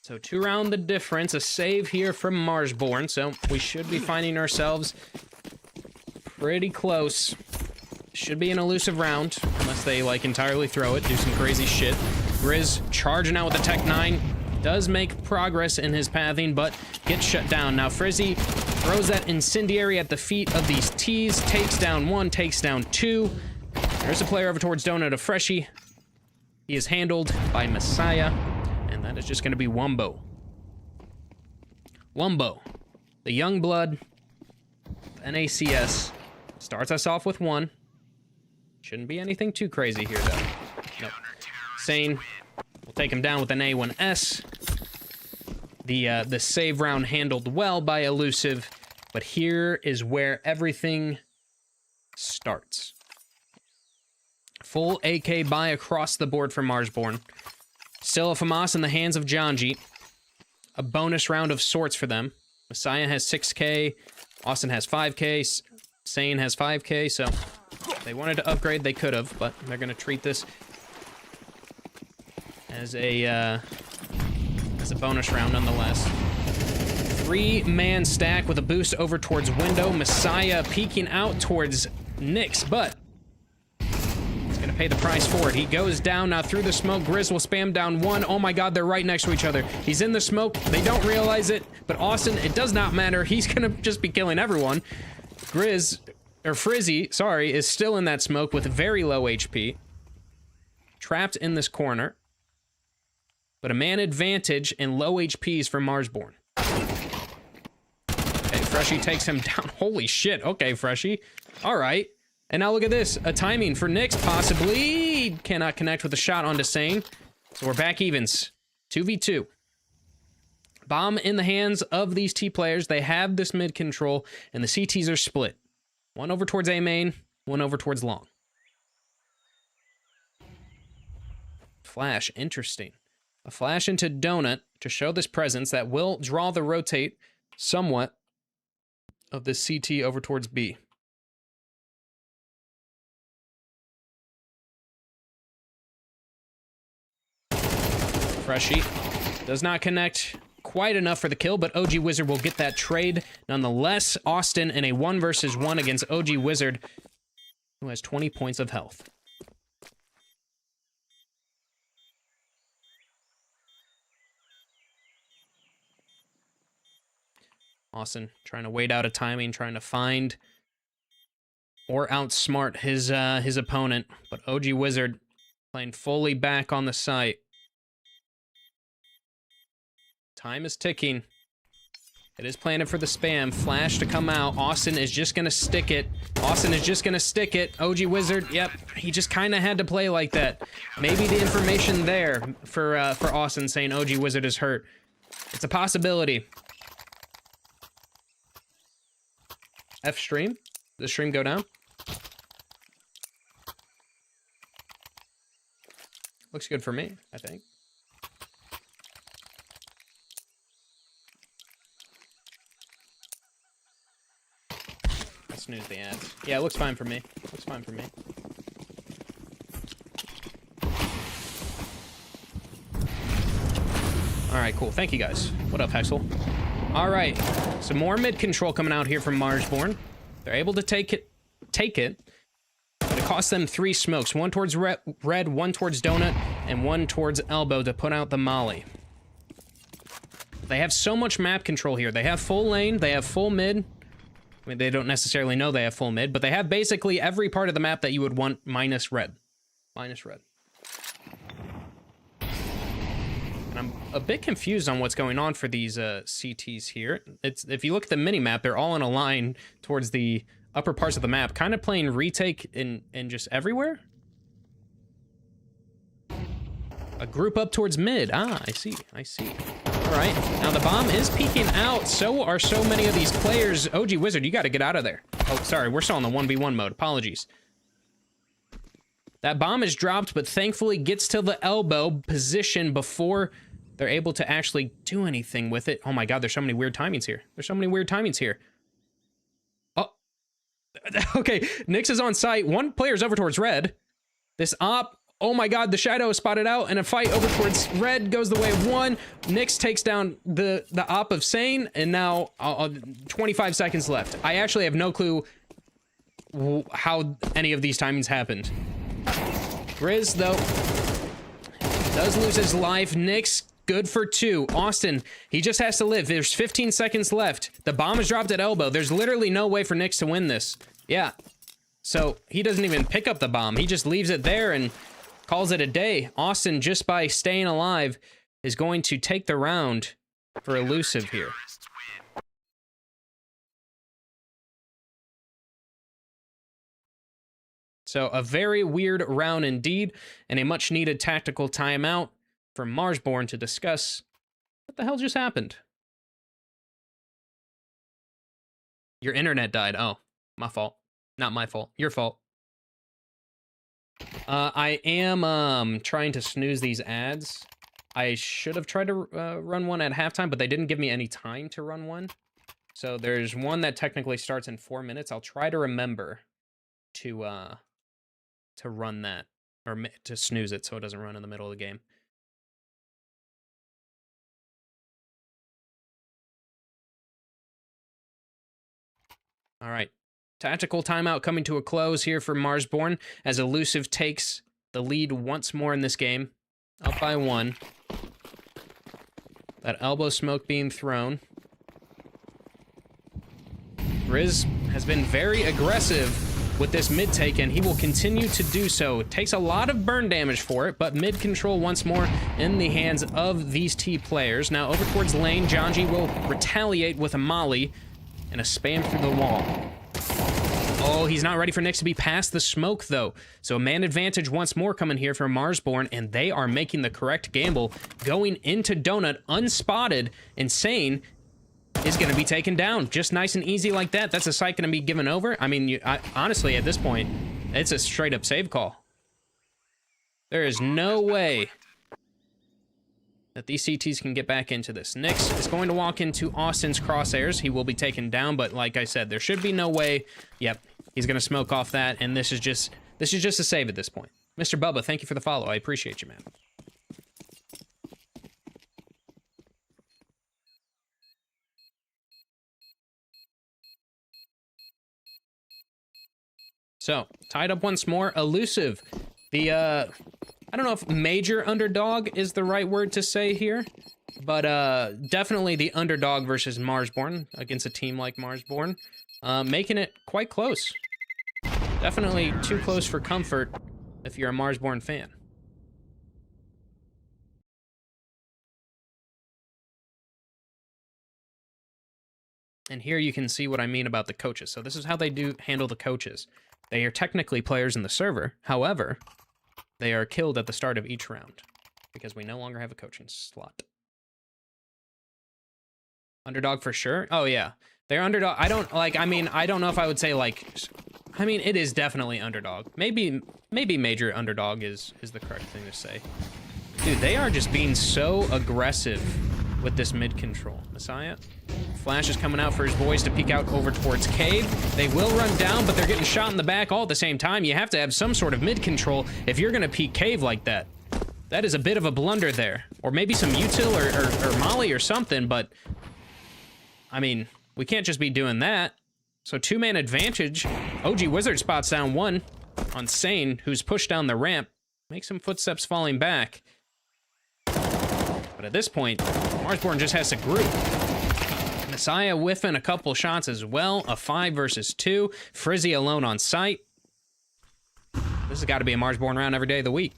So 2 round the difference. A save here from Marsborne. So we should be finding ourselves pretty close. Should be an Elusive round. Unless they, like, entirely throw it. Do some crazy shit. Grizz charging out with the Tech 9. Does make progress in his pathing, but gets shut down. Now Frizzy throws that incendiary at the feet of these T's. Takes down 1, takes down 2. There's a player over towards Donut of Freshie. He is handled by Messiah, and that is just going to be Wumbo. Wumbo, the young blood, NACS, starts us off with 1. Shouldn't be anything too crazy here, though. Nope. Sane will take him down with an A1S. The save round handled well by Elusive, but here is where everything starts. Full AK buy across the board for Marsborne. Still a FAMAS in the hands of Janji. A bonus round of sorts for them. Messiah has 6K. Austin has 5K. Sane has 5K, so if they wanted to upgrade, they could have, but they're going to treat this as a bonus round nonetheless. 3-man stack with a boost over towards window. Messiah peeking out towards Nyx, but gonna pay the price for it. He goes down now through the smoke. Grizz will spam down 1. Oh my god, they're right next to each other. He's in the smoke. They don't realize it, but Austin, it does not matter. He's gonna just be killing everyone. Grizz, or Frizzy, sorry, is still in that smoke with very low HP. Trapped in this corner. But a man advantage and low HPs for Marsborne. Okay, Freshie takes him down. Holy shit. Okay, Freshie. All right. And now look at this. A timing for Nyx, possibly. Cannot connect with a shot onto Sane. So we're back evens. 2v2. Bomb in the hands of these T players. They have this mid control, and the CTs are split. 1 over towards A main, 1 over towards long. Flash, interesting. A flash into Donut to show this presence that will draw the rotate somewhat of this CT over towards B. Freshie does not connect quite enough for the kill, but OG Wizard will get that trade. Nonetheless, Austin in a 1 versus 1 against OG Wizard, who has 20 points of health. Austin trying to wait out a timing, trying to find or outsmart his opponent, but OG Wizard playing fully back on the site. Time is ticking. It is planted for the spam. Flash to come out. Austin is just going to stick it. Austin is just going to stick it. OG Wizard, yep. He just kind of had to play like that. Maybe the information there for Austin saying OG Wizard is hurt. It's a possibility. F stream? Does the stream go down? Looks good for me, I think. Snooze the ads. Yeah, it looks fine for me. Looks fine for me. Alright, cool. Thank you guys. What up, Hexel? Alright. Some more mid control coming out here from Marsborne. They're able to take it. But it costs them 3 smokes. 1 towards red, 1 towards Donut, and 1 towards Elbow to put out the molly. They have so much map control here. They have full lane. They have full mid. I mean, they don't necessarily know they have full mid, but they have basically every part of the map that you would want minus red. Minus red. And I'm a bit confused on what's going on for these CTs here. If you look at the mini-map, they're all in a line towards the upper parts of the map, kind of playing retake in just everywhere. A group up towards mid. Ah, I see. All right, now the bomb is peeking out. So are so many of these players. OG Wizard, you got to get out of there. Oh, sorry, we're still in the 1v1 mode. Apologies. That bomb is dropped, but thankfully gets to the elbow position before they're able to actually do anything with it. Oh my God, there's so many weird timings here. There's so many weird timings here. Oh, okay, Nyx is on site. One player's over towards red. This op, oh my God, the shadow is spotted out, and a fight over towards red goes the way of one. Nyx takes down the op of Sane, and now 25 seconds left. I actually have no clue how any of these timings happened. Grizz, though, does lose his life. Nyx, good for 2. Austin, he just has to live. There's 15 seconds left. The bomb is dropped at elbow. There's literally no way for Nyx to win this. Yeah. So he doesn't even pick up the bomb. He just leaves it there and calls it a day. Austin, just by staying alive, is going to take the round for Elusive here. So a very weird round indeed, and a much needed tactical timeout for Marsborne to discuss what the hell just happened. Your internet died. Oh, my fault. Not my fault. Your fault. I am trying to snooze these ads. I should have tried to run one at halftime, but they didn't give me any time to run one. So there's one that technically starts in 4 minutes. I'll try to remember to run that, or to snooze it so it doesn't run in the middle of the game. All right. Tactical timeout coming to a close here for Marsborne as Elusive takes the lead once more in this game. Up by 1. That elbow smoke being thrown. Grizz has been very aggressive with this mid take, and he will continue to do so. It takes a lot of burn damage for it, but mid control once more in the hands of these T players. Now over towards lane, Janji will retaliate with a molly and a spam through the wall. Oh, he's not ready for Nyx to be past the smoke, though. So man advantage once more coming here for Marsborne, and they are making the correct gamble. Going into Donut unspotted, Insane is going to be taken down. Just nice and easy like that. That's a site going to be given over. I mean, honestly, at this point, it's a straight-up save call. There is no way that these CTs can get back into this. Nyx is going to walk into Austin's crosshairs. He will be taken down, but like I said, there should be no way. Yep, he's going to smoke off that, and this is just a save at this point. Mr. Bubba, thank you for the follow. I appreciate you, man. So, tied up once more. Elusive, the, I don't know if major underdog is the right word to say here, but definitely the underdog versus Marsborne against a team like Marsborne, making it quite close. Definitely too close for comfort if you're a Marsborne fan. And here you can see what I mean about the coaches. So this is how they do handle the coaches. They are technically players in the server. However, they are killed at the start of each round because we no longer have a coaching slot. Underdog for sure. Oh yeah, they're underdog. I don't know if I would say it is definitely underdog. Maybe major underdog is the correct thing to say. Dude, they are just being so aggressive with this mid control. Messiah. Flash is coming out for his boys to peek out over towards Cave. They will run down, but they're getting shot in the back all at the same time. You have to have some sort of mid control if you're going to peek Cave like that. That is a bit of a blunder there. Or maybe some util or molly or something, but I mean, we can't just be doing that. So 2-man advantage. OG Wizard spots down one on Sane, who's pushed down the ramp. Makes some footsteps falling back. But at this point, Marsborne just has to group. Messiah whiffing a couple shots as well. A 5 versus 2. Frizzy alone on site. This has got to be a Marsborne round every day of the week.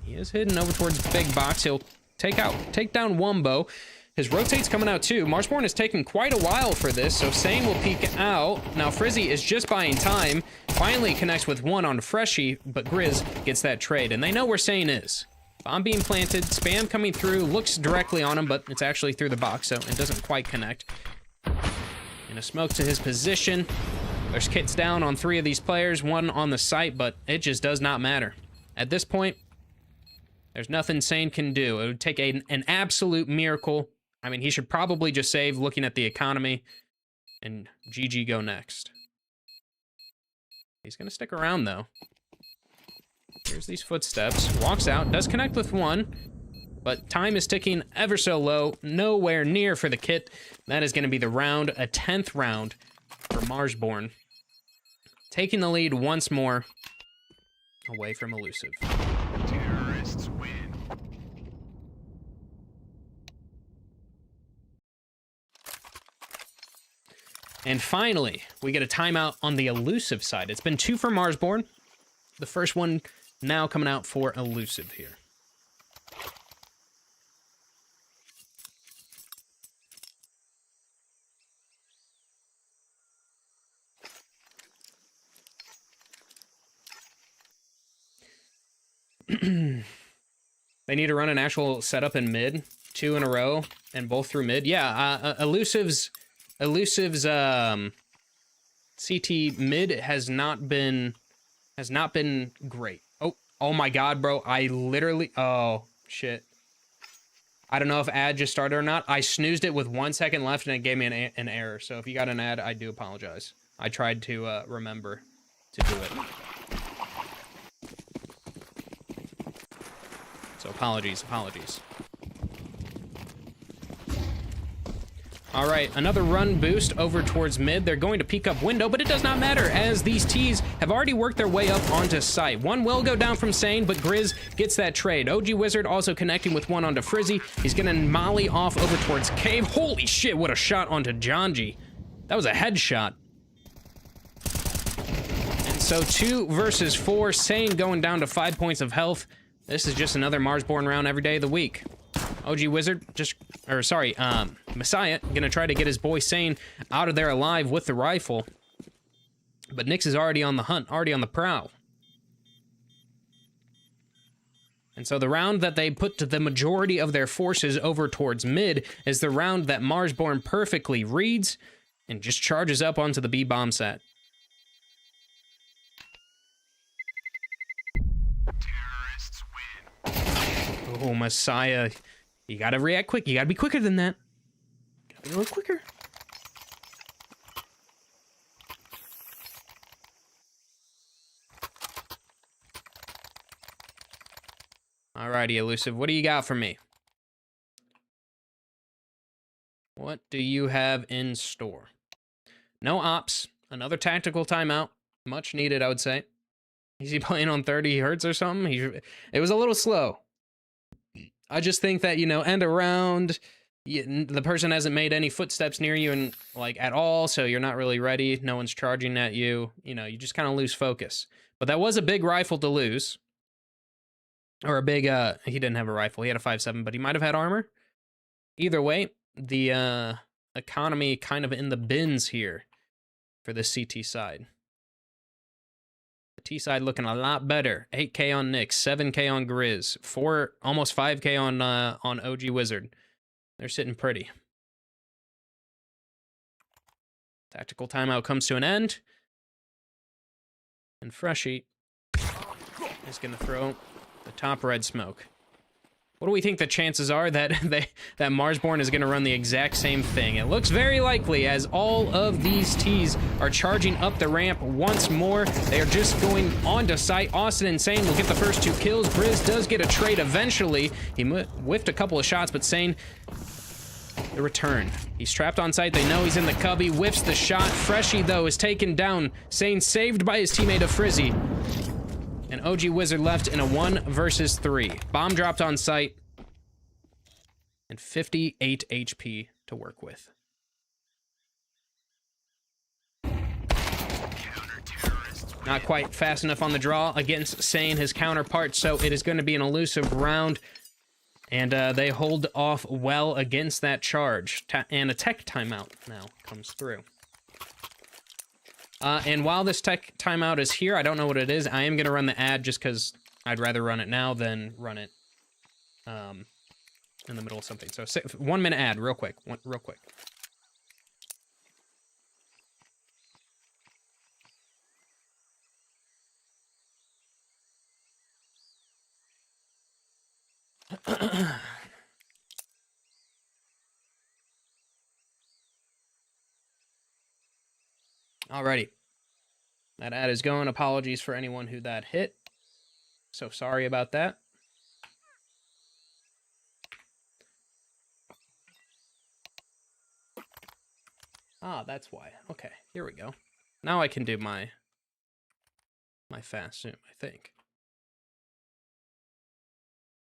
He is hidden over towards the big box. He'll take down Wumbo. His rotate's coming out too. Marsborne has taken quite a while for this, so Sane will peek out. Now Frizzy is just buying time. Finally connects with one on Freshie, but Grizz gets that trade. And they know where Sane is. Bomb being planted, spam coming through, looks directly on him, but it's actually through the box, so it doesn't quite connect. And a smoke to his position. There's kits down on 3 of these players, 1 on the site, but it just does not matter. At this point, there's nothing Sane can do. It would take an absolute miracle. I mean, he should probably just save looking at the economy, and GG go next. He's gonna stick around, though. Here's these footsteps. Walks out, does connect with 1, but time is ticking ever so low. Nowhere near for the kit. That is gonna be the round, a 10th round for Marsborne. Taking the lead once more away from Elusive. Terrorists win. And finally, we get a timeout on the Elusive side. It's been 2 for Marsborne. The first one now coming out for Elusive here. They need to run an actual setup in mid, 2 in a row, and both through mid. Yeah, Elusive's CT mid has not been great. Oh my god, bro. I literally, oh shit. I don't know if ad just started or not. I snoozed it with 1 second left and it gave me an error. So if you got an ad, I do apologize. I tried to remember to do it. So apologies. All right, another run boost over towards mid. They're going to peek up window, but it does not matter as these T's have already worked their way up onto site. 1 will go down from Sane, but Grizz gets that trade. OG Wizard also connecting with 1 onto Frizzy. He's gonna molly off over towards Cave. Holy shit, what a shot onto Janji. That was a headshot. And so 2 versus 4, Sane going down to 5 points of health. This is just another Marsborne round every day of the week. OG Wizard Messiah gonna try to get his boy Sane out of there alive with the rifle. But Nyx is already on the hunt, already on the prowl. And so the round that they put to the majority of their forces over towards mid is the round that Marsborne perfectly reads and just charges up onto the B bomb set. Terrorists win. Oh, Messiah. You gotta react quick. You gotta be quicker than that. Gotta be a little quicker. Alrighty, Elusive. What do you got for me? What do you have in store? No ops. Another tactical timeout. Much needed, I would say. Is he playing on 30 hertz or something? It was a little slow. I just think that, you know, end around, the person hasn't made any footsteps near you and like at all, so you're not really ready. No one's charging at you. You know, you just kind of lose focus. But that was a big rifle to lose. Or a big, he didn't have a rifle. He had a 5.7, but he might have had armor. Either way, the economy kind of in the bins here for the CT side. The T side looking a lot better. 8K on Nyx, 7K on Grizz, almost 5K on OG Wizard. They're sitting pretty. Tactical timeout comes to an end. And Freshy is going to throw the top red smoke. What do we think the chances are that that Marsborne is going to run the exact same thing? It looks very likely as all of these T's are charging up the ramp once more. They are just going onto site. Austin and Sane will get the first 2 kills. Grizz does get a trade eventually. He whiffed a couple of shots, but Sane, the return. He's trapped on site. They know he's in the cubby. Whiffs the shot. Freshy, though, is taken down. Sane saved by his teammate of Frizzy. And OG Wizard left in a 1 versus 3. Bomb dropped on site. And 58 HP to work with. Not quite fast enough on the draw against Sane, his counterpart, so it is going to be an elusive round. And they hold off well against that charge. And a tech timeout now comes through. And while this tech timeout is here, I don't know what it is. I am going to run the ad just because I'd rather run it now than run it in the middle of something. So 1 minute ad, real quick. Real quick. Alrighty. That ad is going. Apologies for anyone who that hit. So sorry about that. Ah, that's why. Okay, here we go. Now I can do my fast zoom, I think.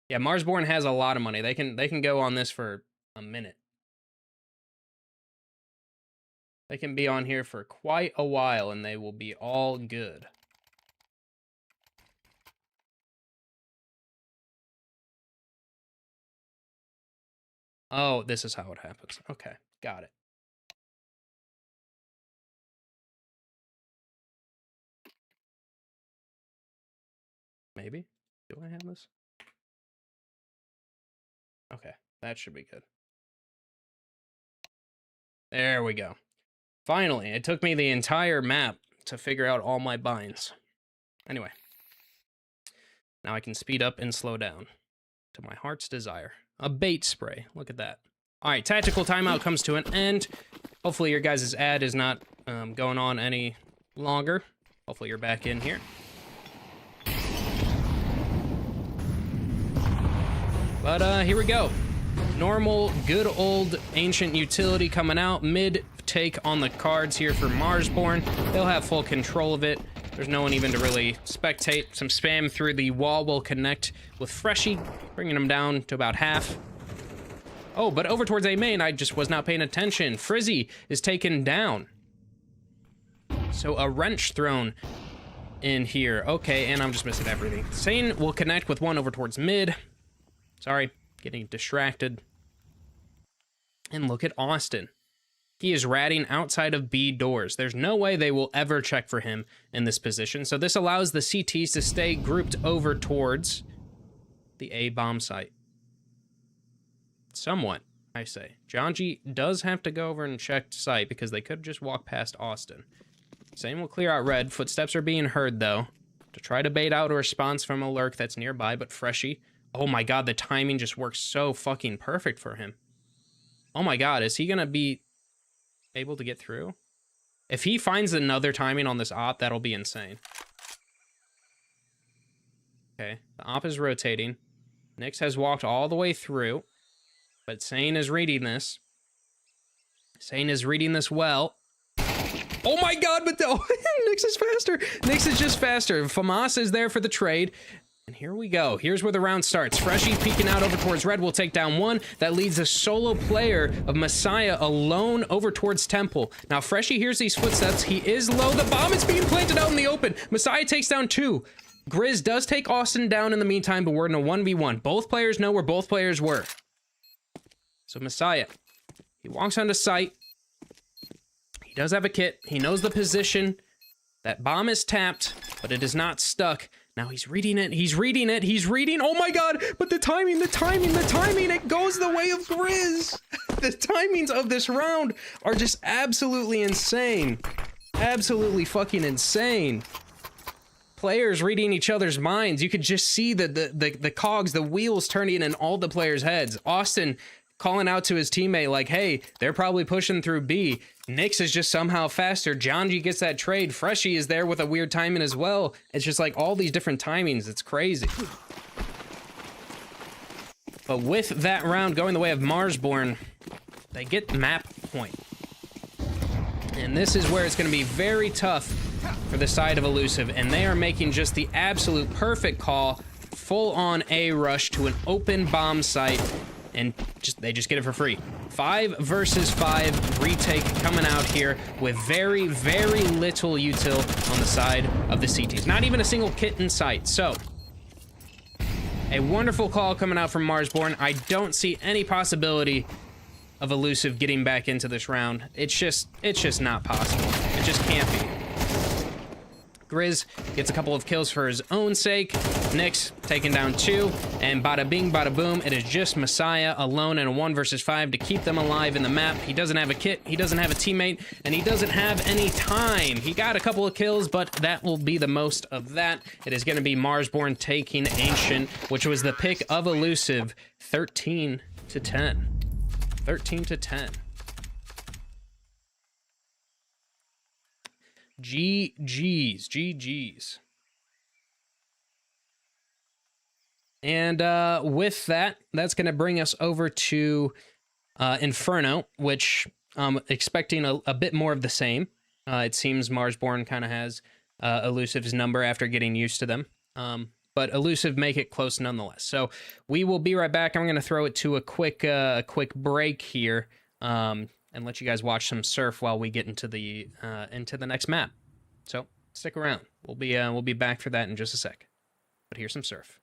Yeah, Marsborne has a lot of money. They can go on this for a minute. They can be on here for quite a while and they will be all good. Oh, this is how it happens. Okay, got it. Maybe? Do I have this? Okay, that should be good. There we go. Finally, it took me the entire map to figure out all my binds. Anyway. Now I can speed up and slow down to my heart's desire. A bait spray. Look at that. All right, tactical timeout comes to an end. Hopefully your guys' ad is not going on any longer. Hopefully you're back in here. But here we go. Normal, good old ancient utility coming out. Mid take on the cards here for Marsborne. They'll have full control of it. There's no one even to really spectate. Some spam through the wall will connect with Freshie, bringing him down to about half. Oh, but over towards A main, I just was not paying attention. Frizzy is taken down. So a wrench thrown in here. Okay, and I'm just missing everything. Sane will connect with one over towards mid. Sorry, getting distracted. And look at Austin. He is ratting outside of B doors. There's no way they will ever check for him in this position. So this allows the CTs to stay grouped over towards the A bomb site. Somewhat, I say. Janji does have to go over and check site because they could just walk past Austin. Same will clear out red. Footsteps are being heard, though, to try to bait out a response from a lurk that's nearby, but Freshie... Oh my god, the timing just works so fucking perfect for him. Oh my god, is he gonna be able to get through? If he finds another timing on this op, that'll be insane. Okay, the op is rotating. Nyx has walked all the way through, but Sane is reading this. Sane is reading this well. Oh my god, but no, Nyx is faster. Nyx is just faster. Famas is there for the trade. And here we go. Here's where the round starts. Freshie peeking out over towards red will take down one. That leads a solo player of Messiah alone over towards Temple. Now Freshie hears these footsteps. He is low. The bomb is being planted out in the open. Messiah takes down two. Grizz does take Austin down in the meantime, but we're in a 1v1. Both players know where both players were. So Messiah, he walks onto site. He does have a kit. He knows the position. That bomb is tapped, but it is not stuck. Now he's reading it, he's reading it, he's reading, oh my god, but the timing, it goes the way of Grizz. The timings of this round are just absolutely insane. Absolutely fucking insane. Players reading each other's minds. You could just see the cogs, the wheels turning in all the players' heads. Austin calling out to his teammate like, hey, they're probably pushing through B. Nyx is just somehow faster. Janji gets that trade. Freshie is there with a weird timing as well. It's just like all these different timings. It's crazy. But with that round going the way of Marsborne, they get map point. And this is where it's going to be very tough for the side of Elusive. And they are making just the absolute perfect call. Full on A rush to an open bomb site. And they just get it for free. 5 versus 5 retake coming out here with very, very little util on the side of the CTs. Not even a single kit in sight. So, a wonderful call coming out from Marsborne. I don't see any possibility of Elusive getting back into this round. It's just not possible. It just can't be. Grizz gets a couple of kills for his own sake. Nyx taking down 2, and bada bing, bada boom. It is just Messiah alone in a 1 versus 5 to keep them alive in the map. He doesn't have a kit, he doesn't have a teammate, and he doesn't have any time. He got a couple of kills, but that will be the most of that. It is going to be Marsborne taking Ancient, which was the pick of Elusive, 13 to 10. 13 to 10. GG's. And with that, that's going to bring us over to Inferno, which I'm expecting a bit more of the same. It seems Marsborne kind of has Elusive's number after getting used to them. But Elusive make it close nonetheless. So we will be right back. I'm going to throw it to a quick break here. And let you guys watch some surf while we get into the next map. So stick around. We'll be back for that in just a sec. But here's some surf.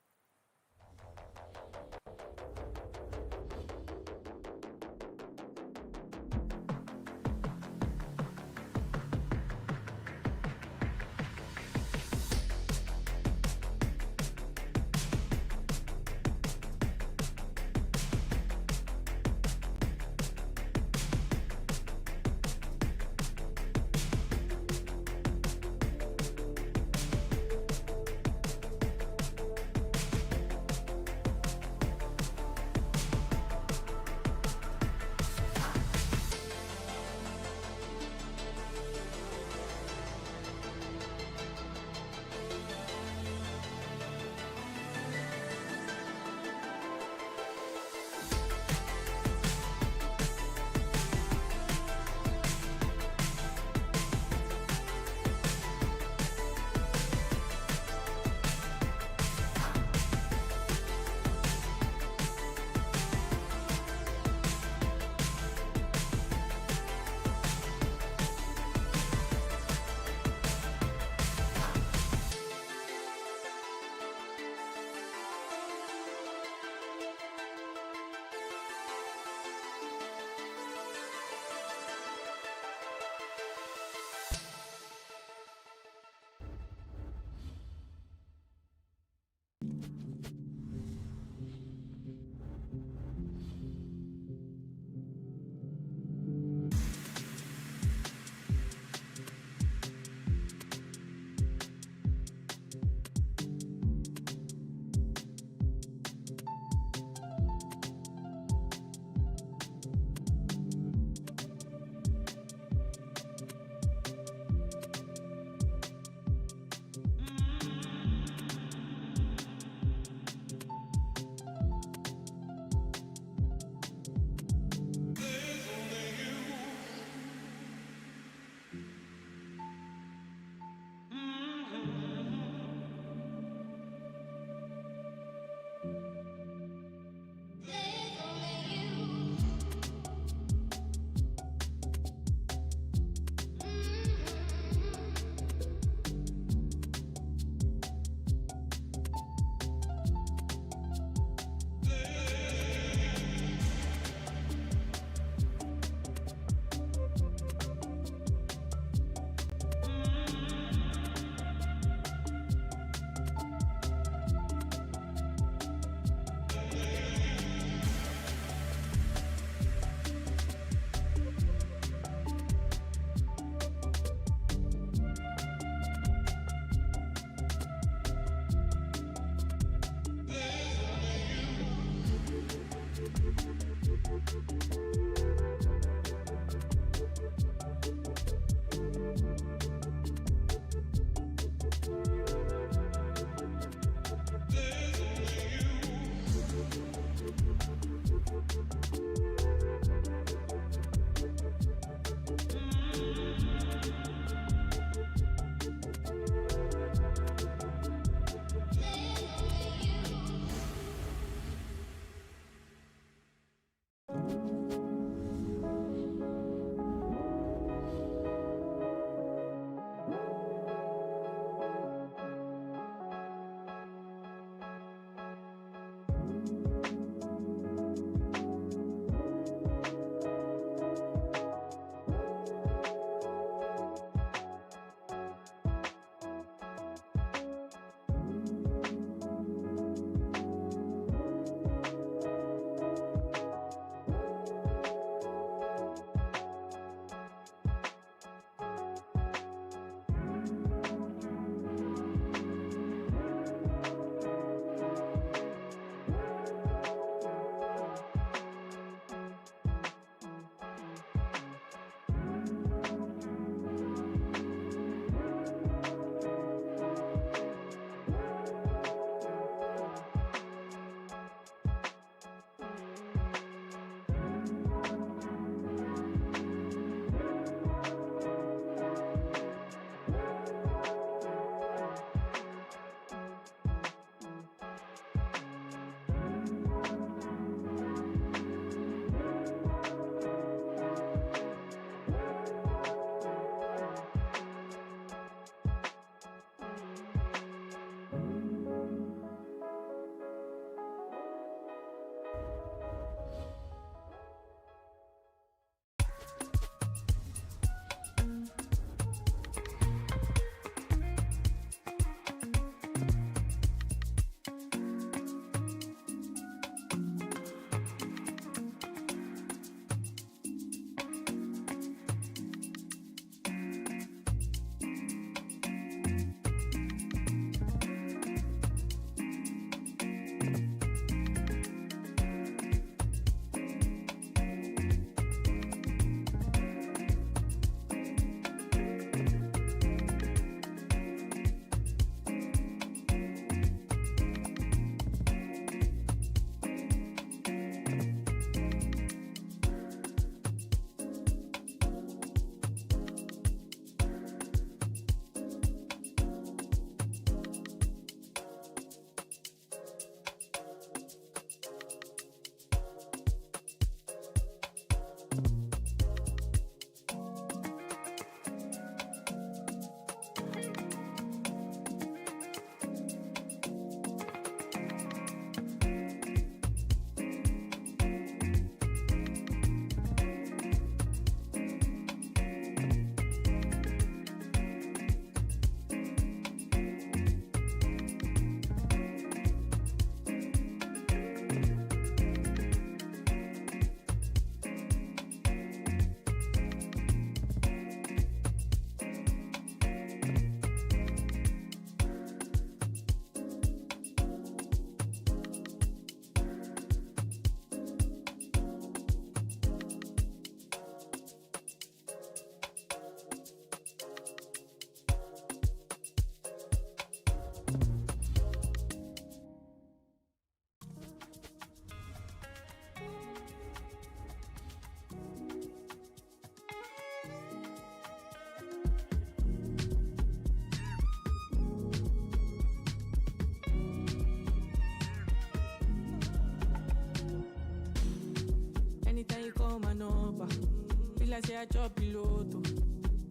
like say I chop piloto.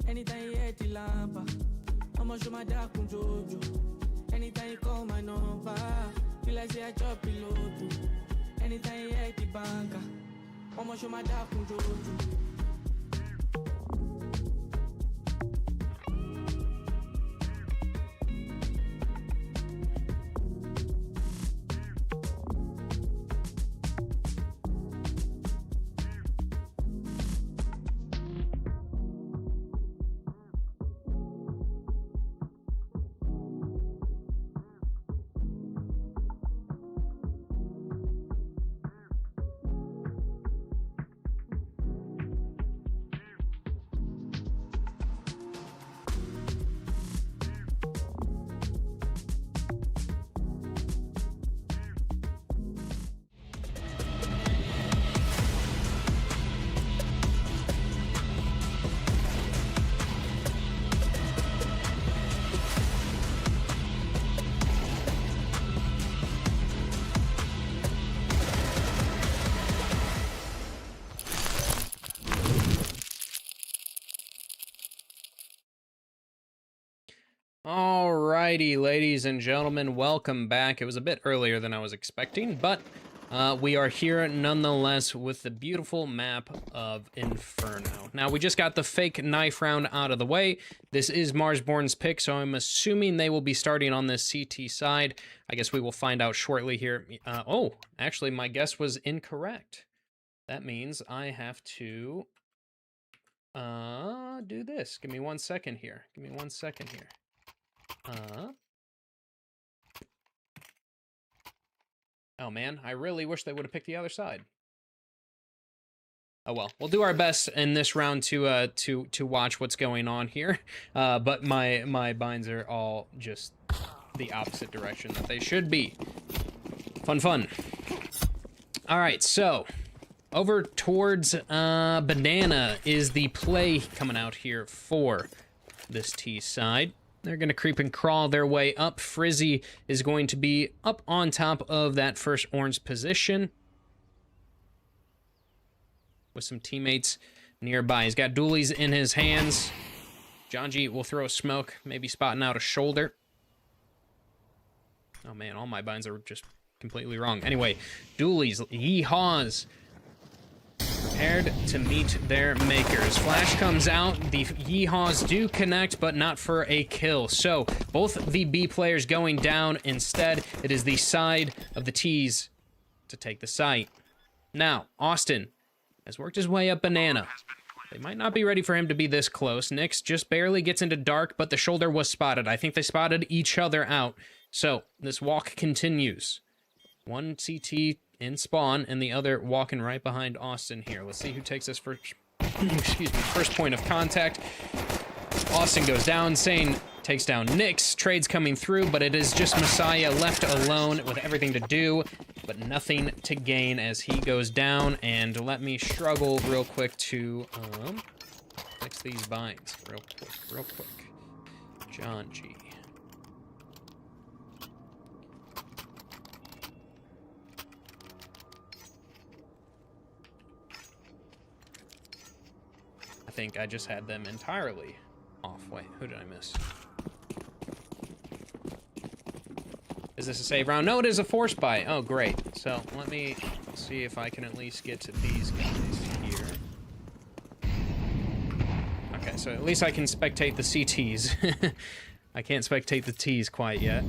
Anytime you hear the lampa, I'ma show my dark on Jojo. Anytime you call my number, feel like say I chop piloto. Anytime you hear the banker, I'ma show my dark on Jojo. Alrighty, ladies and gentlemen, welcome back. It was a bit earlier than I was expecting, but we are here nonetheless with the beautiful map of Inferno. Now, we just got the fake knife round out of the way. This is Marsborne's pick, so I'm assuming they will be starting on this CT side. I guess we will find out shortly here. Oh, actually, my guess was incorrect. That means I have to do this. Give me 1 second here. Give me 1 second here. Oh man, I really wish they would have picked the other side. Oh well, we'll do our best in this round to watch what's going on here. But my binds are all just the opposite direction that they should be. Fun. All right, so over towards Banana is the play coming out here for this T side. They're going to creep and crawl their way up. Frizzy is going to be up on top of that first orange position with some teammates nearby. He's got dualies in his hands. Janji will throw a smoke, maybe spotting out a shoulder. Oh man, all my binds are just completely wrong. Anyway, dualies, yeehaws. Prepared to meet their makers. Flash comes out, the yeehaws do connect, but not for a kill. So, both the B players going down. Instead, it is the side of the T's to take the site. Now, Austin has worked his way up Banana. They might not be ready for him to be this close. Nyx just barely gets into dark, but the shoulder was spotted. I think they spotted each other out. So, this walk continues. One CT in spawn, and the other walking right behind Austin here. Let's see who takes this first, first point of contact. Austin goes down, Sane takes down Nyx, trades coming through, but it is just Messiah left alone with everything to do, but nothing to gain as he goes down, and let me struggle real quick to fix these binds real quick. John G. I think I just had them entirely off. Wait, who did I miss? Is this a save round? No, it is a force buy. Oh, great. So let me see if I can at least get to these guys here. Okay, so at least I can spectate the CTs. I can't spectate the Ts quite yet.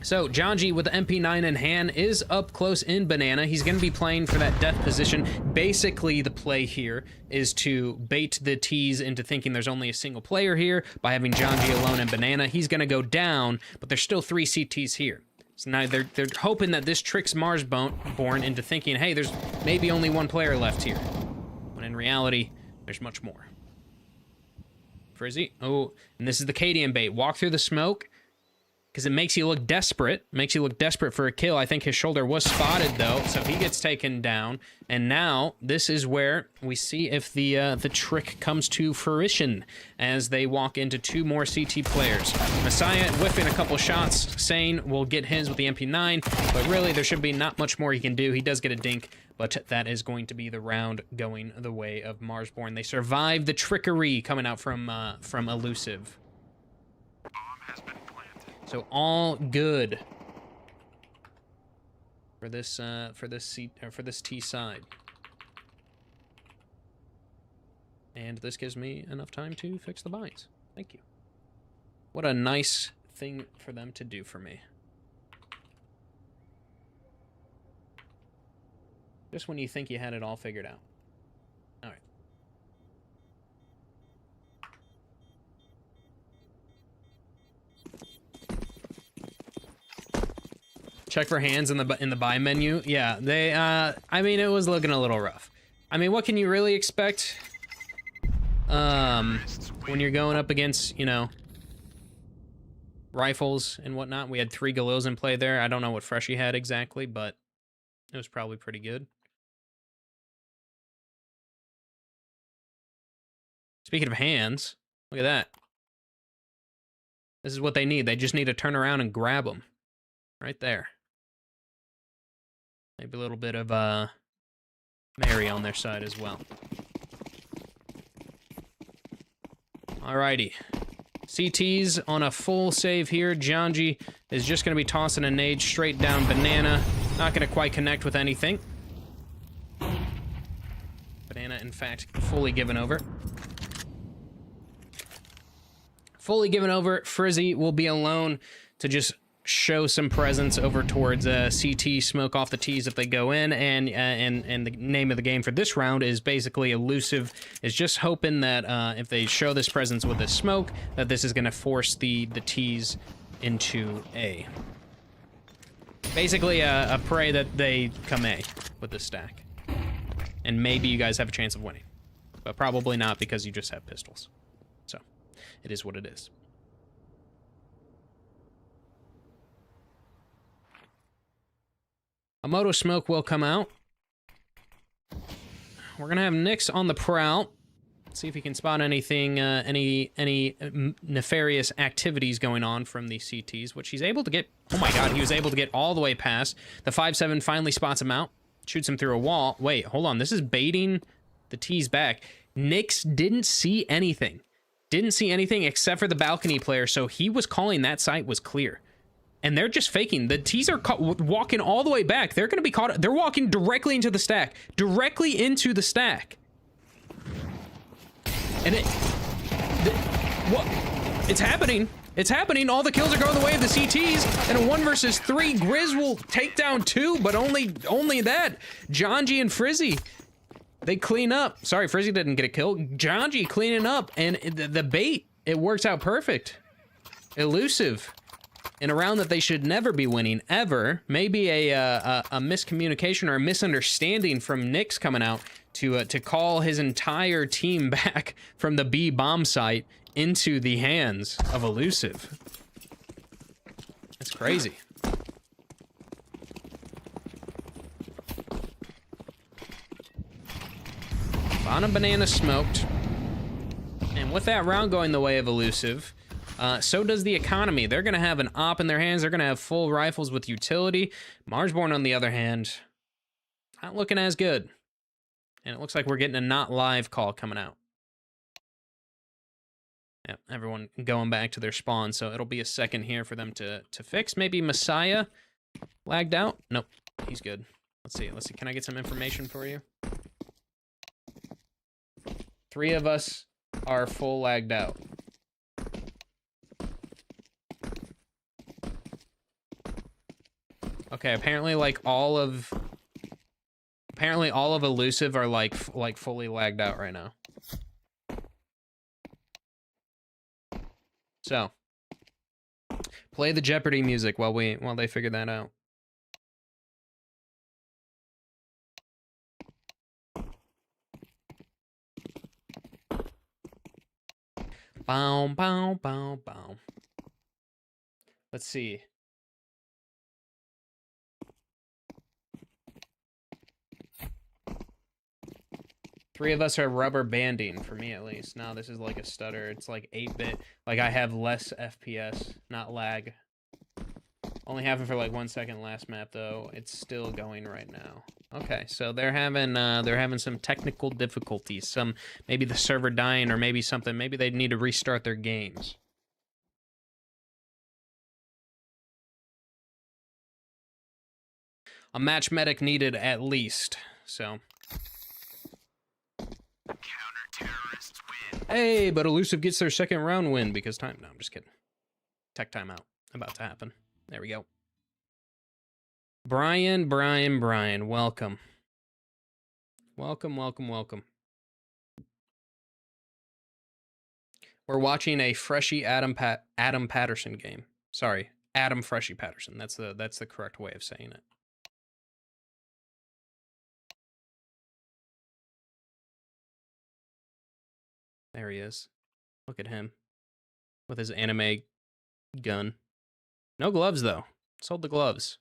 So, Janji with the MP9 in hand is up close in Banana. He's going to be playing for that death position. Basically, the play here is to bait the Ts into thinking there's only a single player here by having Janji alone in Banana. He's going to go down, but there's still 3 CTs here. So now they're hoping that this tricks Marsborne into thinking, hey, there's maybe only 1 player left here. When in reality, there's much more. Frizzy, oh, and this is the Cadian bait. Walk through the smoke. because it makes you look desperate. Makes you look desperate for a kill. I think his shoulder was spotted, though, so he gets taken down. And now, this is where we see if the trick comes to fruition as they walk into 2 more CT players. Messiah whiffing a couple shots. Sane will get his with the MP9, but really, there should be not much more he can do. He does get a dink, but that is going to be the round going the way of Marsborne. They survived the trickery coming out from Elusive. Bomb has been planted. So all good for this T side. And this gives me enough time to fix the binds. Thank you. What a nice thing for them to do for me. Just when you think you had it all figured out. All right. Check for hands in the buy menu. Yeah, they I mean, it was looking a little rough. I mean, what can you really expect when you're going up against, you know, rifles and whatnot? We had 3 Galils in play there. I don't know what Freshie had exactly, but it was probably pretty good. Speaking of hands, look at that. This is what they need. They just need to turn around and grab them. Right there. Maybe a little bit of Mary on their side as well. Alrighty. CT's on a full save here. Janji is just going to be tossing a nade straight down Banana. Not going to quite connect with anything. Banana, in fact, fully given over. Fully given over. Frizzy will be alone to just show some presence over towards CT, smoke off the T's if they go in, and the name of the game for this round is basically Elusive is just hoping that if they show this presence with this smoke, that this is going to force the T's into A. Basically a pray that they come A with this stack. And maybe you guys have a chance of winning. But probably not because you just have pistols. So, it is what it is. A Moto Smoke will come out. We're gonna have Nyx on the prowl. See if he can spot anything, any nefarious activities going on from the CTs, which he's able to get. Oh my god, he was able to get all the way past. The 5-7 finally spots him out, shoots him through a wall. Wait, hold on, this is baiting the T's back. Nyx didn't see anything. Didn't see anything except for the balcony player, so he was calling that site was clear. And they're just faking. The T's are walking all the way back. They're going to be caught. They're walking directly into the stack. Directly into the stack. And what? It's happening. It's happening. All the kills are going the way of the CTs. And a 1 versus 3. Grizz will take down 2, but only that. Janji and Frizzy, they clean up. Sorry, Frizzy didn't get a kill. Janji cleaning up. And the bait, it works out perfect. Elusive. In a round that they should never be winning, ever. Maybe a miscommunication or a misunderstanding from Nyx coming out to call his entire team back from the B bomb site into the hands of Elusive. That's crazy. Bottom Banana smoked. And with that round going the way of Elusive, so does the economy. They're going to have an op in their hands. They're going to have full rifles with utility. Marsborne, on the other hand, not looking as good. And it looks like we're getting a not live call coming out. Yep, everyone going back to their spawn, so it'll be a second here for them to fix. Maybe Messiah lagged out? Nope, he's good. Let's see. Can I get some information for you? 3 of us are full lagged out. Okay, apparently all of Elusive are like fully lagged out right now. So, play the Jeopardy music while they figure that out. Bow, bow, bow, bow. Let's see. Three of us are rubber banding, for me at least. No, this is like a stutter. It's like 8-bit. Like I have less FPS, not lag. Only happened for like 1 second last map though. It's still going right now. Okay, so they're having some technical difficulties. Some maybe the server dying or maybe something. Maybe they need to restart their games. A match medic needed at least. So. Counter-terrorists win. Hey, but Elusive gets their second round win because time. No, I'm just kidding. Tech timeout about to happen. There we go. Brian, welcome. Welcome. We're watching a Freshie Adam Patterson game. Sorry, Adam Freshie Patterson. That's the correct way of saying it. There he is. Look at him with his anime gun. No gloves though. Sold the gloves.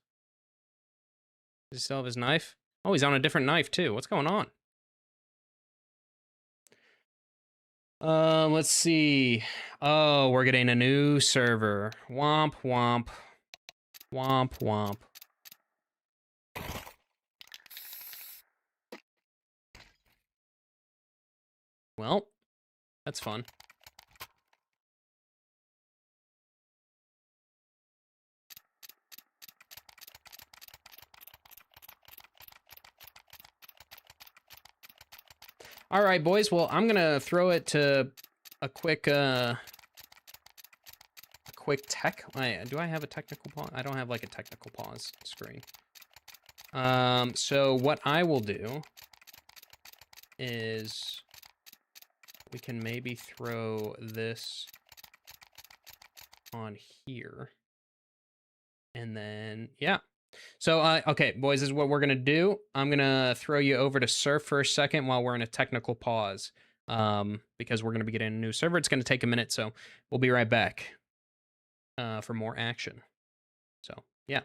Does he still have his knife? Oh, he's on a different knife too. What's going on? Let's see. Oh, we're getting a new server. Womp womp. Womp womp. Well, that's fun. All right, boys. Well, I'm gonna throw it to a quick tech. Do I have a technical pause? I don't have like a technical pause screen. So what I will do is we can maybe throw this on here, and then yeah. So, okay, boys, this is what we're going to do. I'm going to throw you over to Surf for a second while we're in a technical pause, because we're going to be getting a new server. It's going to take a minute, so we'll be right back for more action. So, yeah.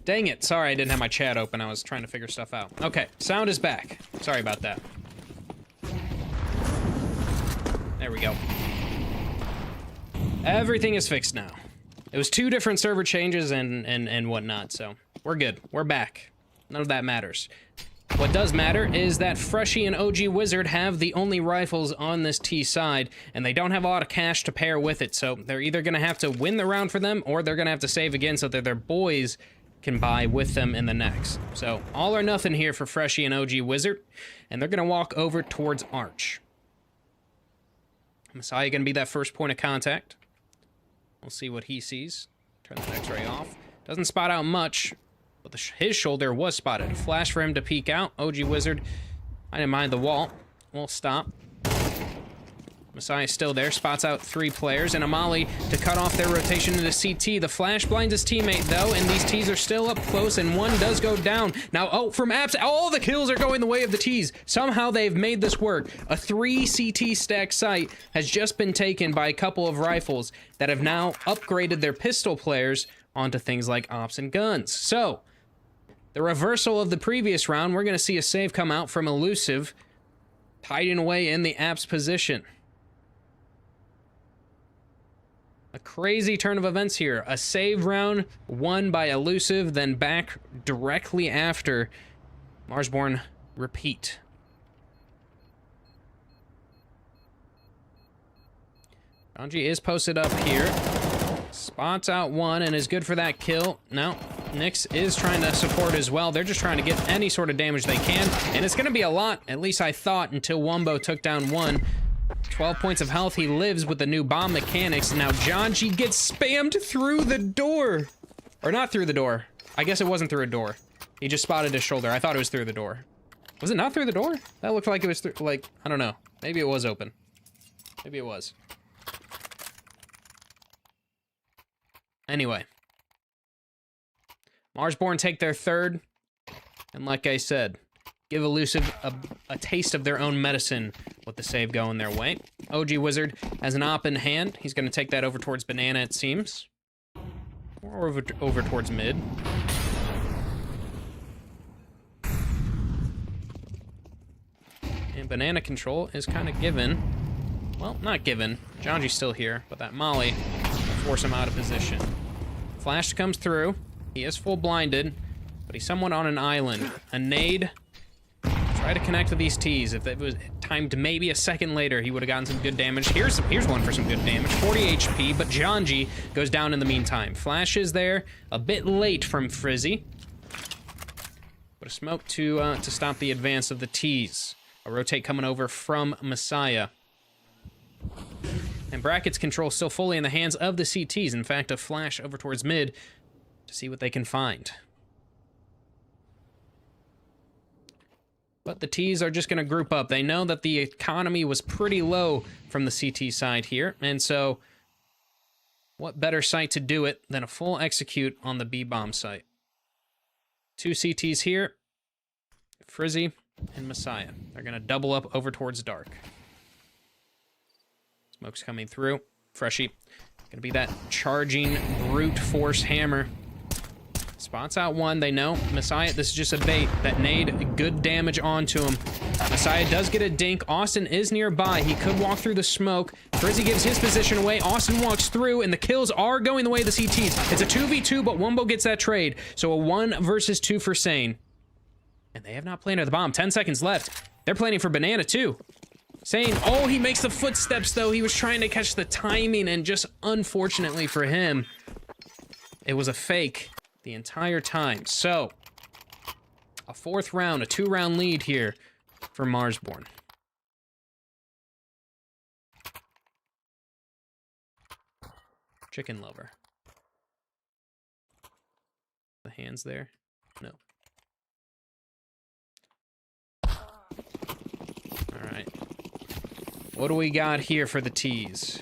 Dang it. Sorry, I didn't have my chat open. I was trying to figure stuff out. Okay, sound is back. Sorry about that. There we go. Everything is fixed now. It was 2 different server changes and whatnot, so we're good. We're back. None of that matters. What does matter is that Freshie and OG Wizard have the only rifles on this T side, and they don't have a lot of cash to pair with it, so they're either going to have to win the round for them, or they're going to have to save again so that their boys can buy with them in the next. So, all or nothing here for Freshie and OG Wizard, and they're going to walk over towards Arch. Messiah going to be that first point of contact. We'll see what he sees. Turn the X-ray off. Doesn't spot out much. But his shoulder was spotted. Flash for him to peek out. OG Wizard, I didn't mind the wall. We'll stop. Messiah's still there. Spots out 3 players. And a molly to cut off their rotation into CT. The flash blinds his teammate, though. And these Ts are still up close. And one does go down. Now, oh, from Apps, all the kills are going the way of the Ts. Somehow they've made this work. A 3 CT stack site has just been taken by a couple of rifles that have now upgraded their pistol players onto things like ops and guns. So, the reversal of the previous round, we're going to see a save come out from Elusive, hiding away in the Apps position. A crazy turn of events here. A save round won by Elusive, then back directly after Marsborne repeat. Janji is posted up here. Spots out one and is good for that kill. Now, Nyx is trying to support as well. They're just trying to get any sort of damage they can. And it's going to be a lot, at least I thought, until Wumbo took down one. 12 points of health. He lives with the new bomb mechanics. Now, Janji gets spammed through the door. Or not through the door. I guess it wasn't through a door. He just spotted his shoulder. I thought it was through the door. Was it not through the door? That looked like it was through, like, I don't know. Maybe it was open. Maybe it was. Anyway. Marsborne take their third. And like I said, give Elusive a taste of their own medicine with the save going their way. OG Wizard has an op in hand. He's going to take that over towards Banana, it seems. Or over towards mid. And Banana control is kind of given. Well, not given. Janji's still here, but that molly will force him out of position. Flash comes through. He is full blinded, but he's somewhat on an island. A nade. Try to connect to these Ts. If it was timed maybe a second later, he would have gotten some good damage. Here's one for some good damage. 40 HP, but Janji goes down in the meantime. Flash is there. A bit late from Frizzy. But a smoke to stop the advance of the Ts. A rotate coming over from Messiah. And Bracket's control still fully in the hands of the CTs. In fact, a flash over towards mid to see what they can find. But the Ts are just going to group up. They know that the economy was pretty low from the CT side here. And so, what better site to do it than a full execute on the B-bomb site? 2 CTs here. Frizzy and Messiah. They're going to double up over towards Dark. Smoke's coming through. Freshie. Gonna be that charging brute force hammer. Spots out one, they know. Messiah, this is just a bait. That nade, good damage onto him. Messiah does get a dink. Austin is nearby. He could walk through the smoke. Frizzy gives his position away. Austin walks through, and the kills are going the way of the CTs. It's a 2v2, but Wumbo gets that trade. So a 1 versus 2 for Sane. And they have not planted the bomb. 10 seconds left. They're planning for Banana, too. Sane, oh, he makes the footsteps, though. He was trying to catch the timing, and just unfortunately for him, it was a fake the entire time. So, a 4th round, a 2-round lead here for Marsborne. Chicken lover. The hands there? No. All right. What do we got here for the Ts?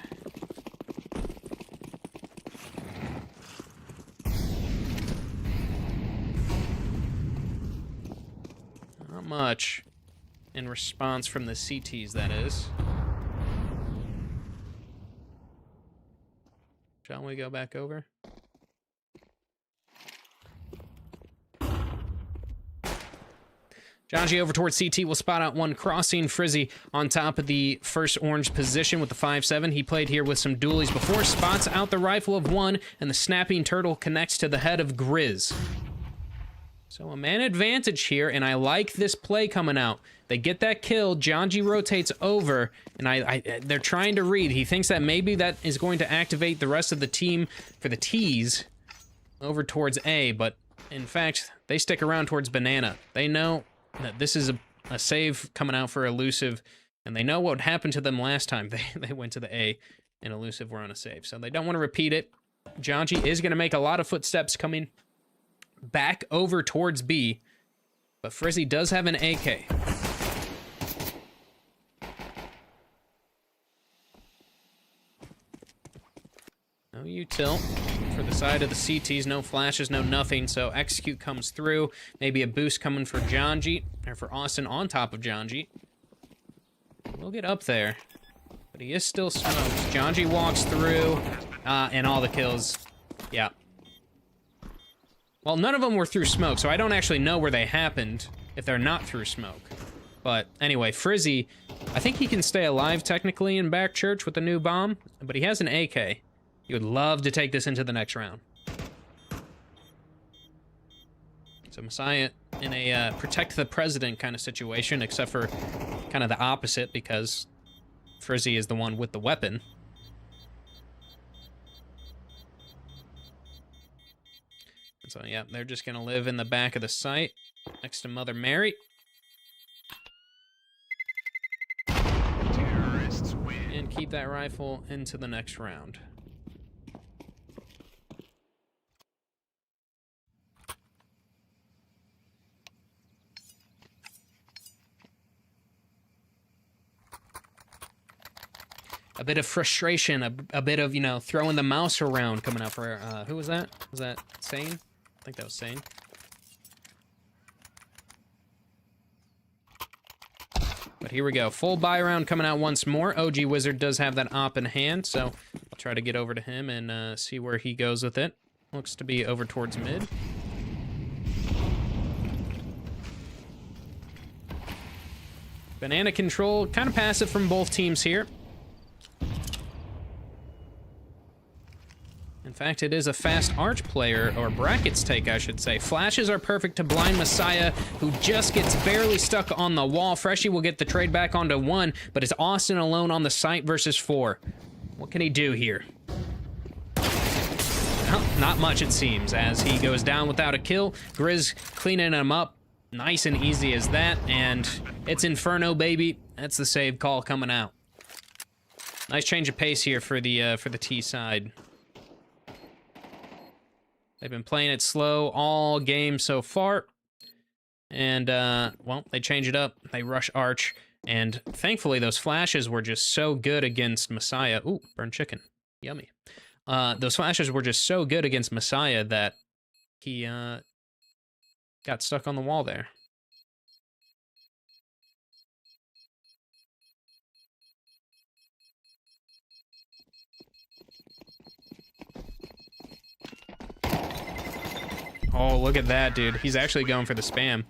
Not much in response from the CTs, that is. Shall we go back over? Janji over towards CT will spot out one crossing. Frizzy on top of the first orange position with the 5-7. He played here with some dualies before. Spots out the rifle of one, and the snapping turtle connects to the head of Grizz. So a man advantage here, and I like this play coming out. They get that kill, Janji rotates over, and they're trying to read. He thinks that maybe that is going to activate the rest of the team for the T's over towards A, but in fact, they stick around towards Banana. They know that this is a save coming out for Elusive, and they know what happened to them last time. They went to the A, and Elusive were on a save, so they don't want to repeat it. Janji is going to make a lot of footsteps coming back over towards B, but Frizzy does have an AK. No util for the side of the CTs, no flashes, no nothing, so execute comes through. Maybe a boost coming for Janji, or for Austin on top of Janji. We'll get up there, but he is still smoked. Janji walks through, and all the kills, yeah. Well, none of them were through smoke, so I don't actually know where they happened if they're not through smoke. But anyway, Frizzy, I think he can stay alive technically in back church with the new bomb, but he has an AK. He would love to take this into the next round. So Messiah in a protect the president kind of situation, except for kind of the opposite because Frizzy is the one with the weapon. And so, yeah, they're just going to live in the back of the site next to Mother Mary. Terrorists win. And keep that rifle into the next round. A bit of frustration, a bit of, you know, throwing the mouse around coming out for, who was that? Was that Sane? I think that was Sane. But here we go. Full buy round coming out once more. OG Wizard does have that op in hand, so I'll try to get over to him and see where he goes with it. Looks to be over towards mid. Banana control, kind of passive from both teams here. In fact, it is a fast arch player, or brackets take, I should say. Flashes are perfect to blind Messiah, who just gets barely stuck on the wall. Freshie will get the trade back onto 1, but it's Austin alone on the site versus 4. What can he do here? Well, not much, it seems, as he goes down without a kill. Grizz cleaning him up. Nice and easy as that, and it's Inferno, baby. That's the save call coming out. Nice change of pace here for the T side. They've been playing it slow all game so far. And, well, they change it up. They rush Arch. And thankfully, those flashes were just so good against Messiah. Ooh, burned chicken. Yummy. Those flashes were just so good against Messiah that he got stuck on the wall there. Oh, look at that, dude. He's actually going for the spam.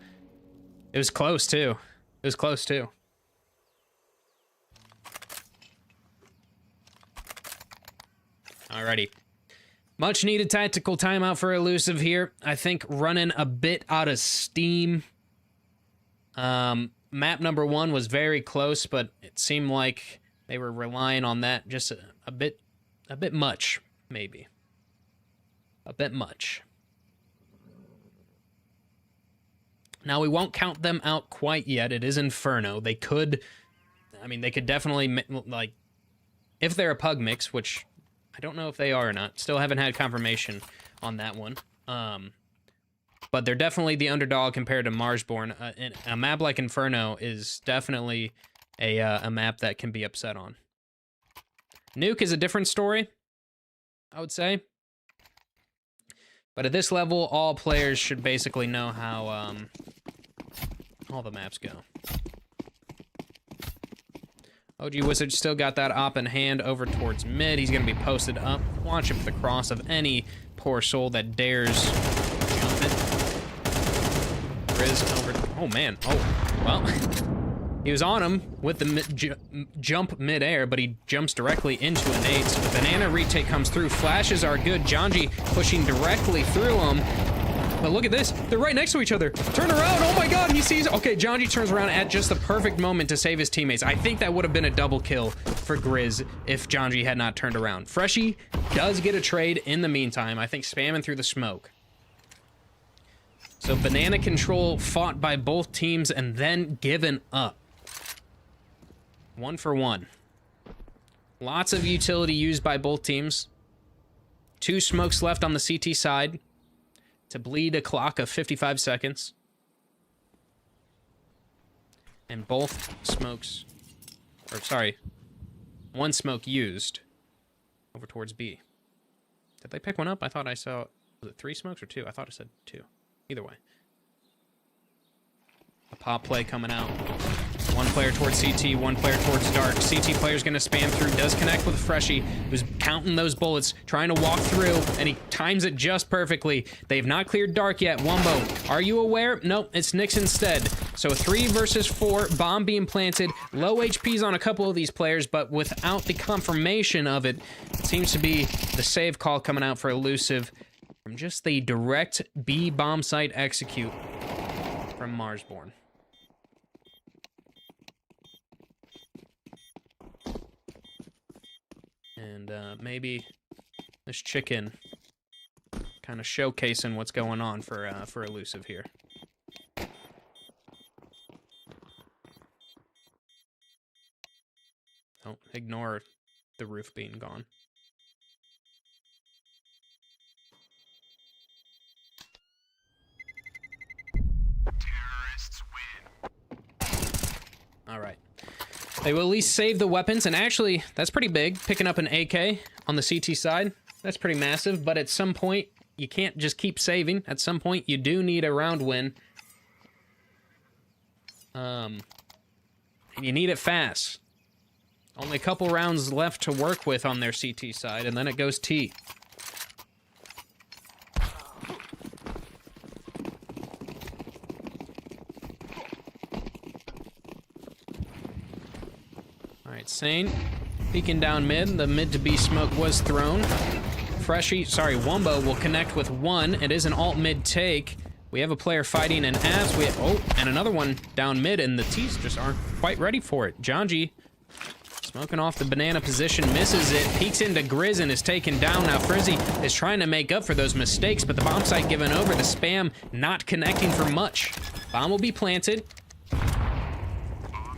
It was close, too. It was close, too. Alrighty. Much needed tactical timeout for Elusive here. I think running a bit out of steam. Map number 1 was very close, but it seemed like they were relying on that just a bit much, maybe. A bit much. Now, we won't count them out quite yet. It is Inferno. They could, I mean, they could definitely, like, if they're a pug mix, which I don't know if they are or not. Still haven't had confirmation on that one. But they're definitely the underdog compared to Marsborne. A map like Inferno is definitely a map that can be upset on. Nuke is a different story, I would say. But at this level, all players should basically know how all the maps go. OG Wizard still got that op in hand over towards mid. He's going to be posted up. Watch him for the cross of any poor soul that dares jump it. Grizz over Oh, man. Oh, well. He was on him with the jump midair, but he jumps directly into a nade. So the banana retake comes through. Flashes are good. Janji pushing directly through him. But look at this. They're right next to each other. Turn around. Oh my god, he sees. Okay, Janji turns around at just the perfect moment to save his teammates. I think that would have been a double kill for Grizz if Janji had not turned around. Freshie does get a trade in the meantime. I think spamming through the smoke. So banana control fought by both teams and then given up. 1 for 1. Lots of utility used by both teams. 2 smokes left on the CT side to bleed a clock of 55 seconds. And both smokes, or sorry, 1 smoke used over towards B. Did they pick one up? I thought I saw, was it 3 smokes or 2? I thought it said 2. Either way. A pop play coming out. 1 player towards CT, 1 player towards dark. CT player's gonna spam through, does connect with Freshie, who's counting those bullets, trying to walk through, and he times it just perfectly. They've not cleared dark yet. Wumbo, are you aware? Nope, it's Nyx instead. So 3 versus 4, bomb being planted. Low HPs on a couple of these players, but without the confirmation of it, seems to be the save call coming out for Elusive from just the direct B bomb site execute from Marsborne. And maybe this chicken kind of showcasing what's going on for Elusive here. Don't ignore the roof being gone. Terrorists win. All right. They will at least save the weapons, and actually, that's pretty big. Picking up an AK on the CT side, that's pretty massive, but at some point, you can't just keep saving. At some point, you do need a round win. And you need it fast. Only a couple rounds left to work with on their CT side, and then it goes T. Alright, Sane peeking down mid. The mid to B smoke was thrown. Freshie, sorry, Wumbo will connect with 1. It is an alt mid take. We have a player fighting an ass. We have, oh, and another one down mid, and the T's just aren't quite ready for it. Janji smoking off the banana position, misses it, peeks into Grizz and is taken down. Now Frizzy is trying to make up for those mistakes, but the bomb site given over, the spam not connecting for much. Bomb will be planted. Bomb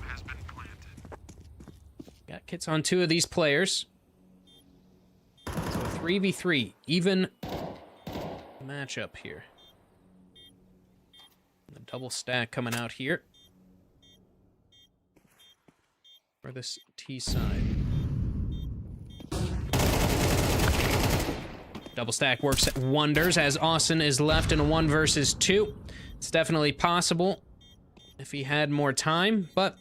has been planted. Got kits on 2 of these players. So 3v3, even matchup here. The double stack coming out here for this T side. Double stack works wonders as Austin is left in a 1 versus 2. It's definitely possible if he had more time, but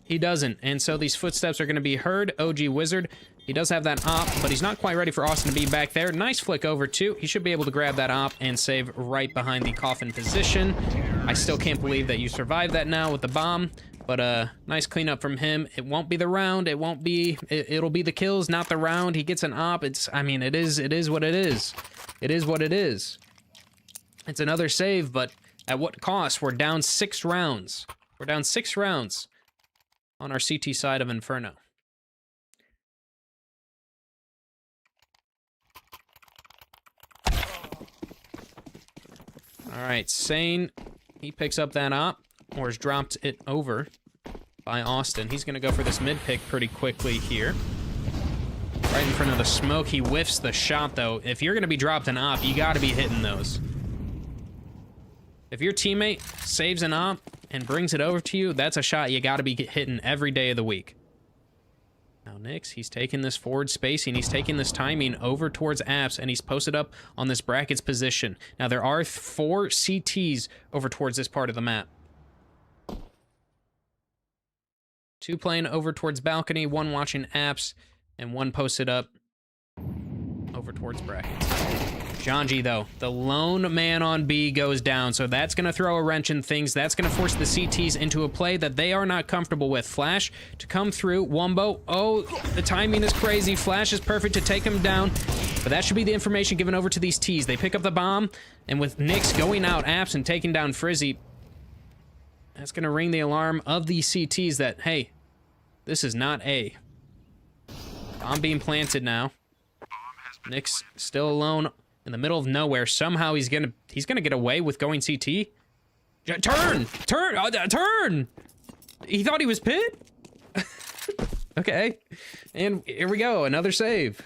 he doesn't. And so these footsteps are going to be heard. OG Wizard, he does have that op, but he's not quite ready for Austin to be back there. Nice flick over too. He should be able to grab that op and save right behind the coffin position. I still can't believe that you survived that now with the bomb. But nice cleanup from him. It won't be the round. It won't be. It'll be the kills, not the round. He gets an op. I mean, it is what it is. It is what it is. It's another save, but at what cost? We're down 6 rounds. We're down 6 rounds on our CT side of Inferno. All right, Sane. He picks up that op, or has dropped it over by Austin. He's going to go for this mid pick pretty quickly here. Right in front of the smoke. He whiffs the shot, though. If you're going to be dropped an op, you got to be hitting those. If your teammate saves an op and brings it over to you, that's a shot you got to be hitting every day of the week. Now Nyx, he's taking this forward spacing, he's taking this timing over towards apps, and he's posted up on this brackets position. Now there are 4 CTs over towards this part of the map. 2 playing over towards balcony, 1 watching apps, and 1 posted up over towards brackets. Janji, though, the lone man on B goes down, so that's going to throw a wrench in things. That's going to force the CTs into a play that they are not comfortable with. Flash to come through. Wombo, oh, the timing is crazy. Flash is perfect to take him down, but that should be the information given over to these Ts. They pick up the bomb, and with Nyx going out, Apps, and taking down Frizzy, that's going to ring the alarm of these CTs that, hey, this is not A. Bomb being planted now. Nyx still alone in the middle of nowhere. Somehow he's gonna get away with going CT. Turn! Turn! He thought he was Pit? Okay. And here we go, another save.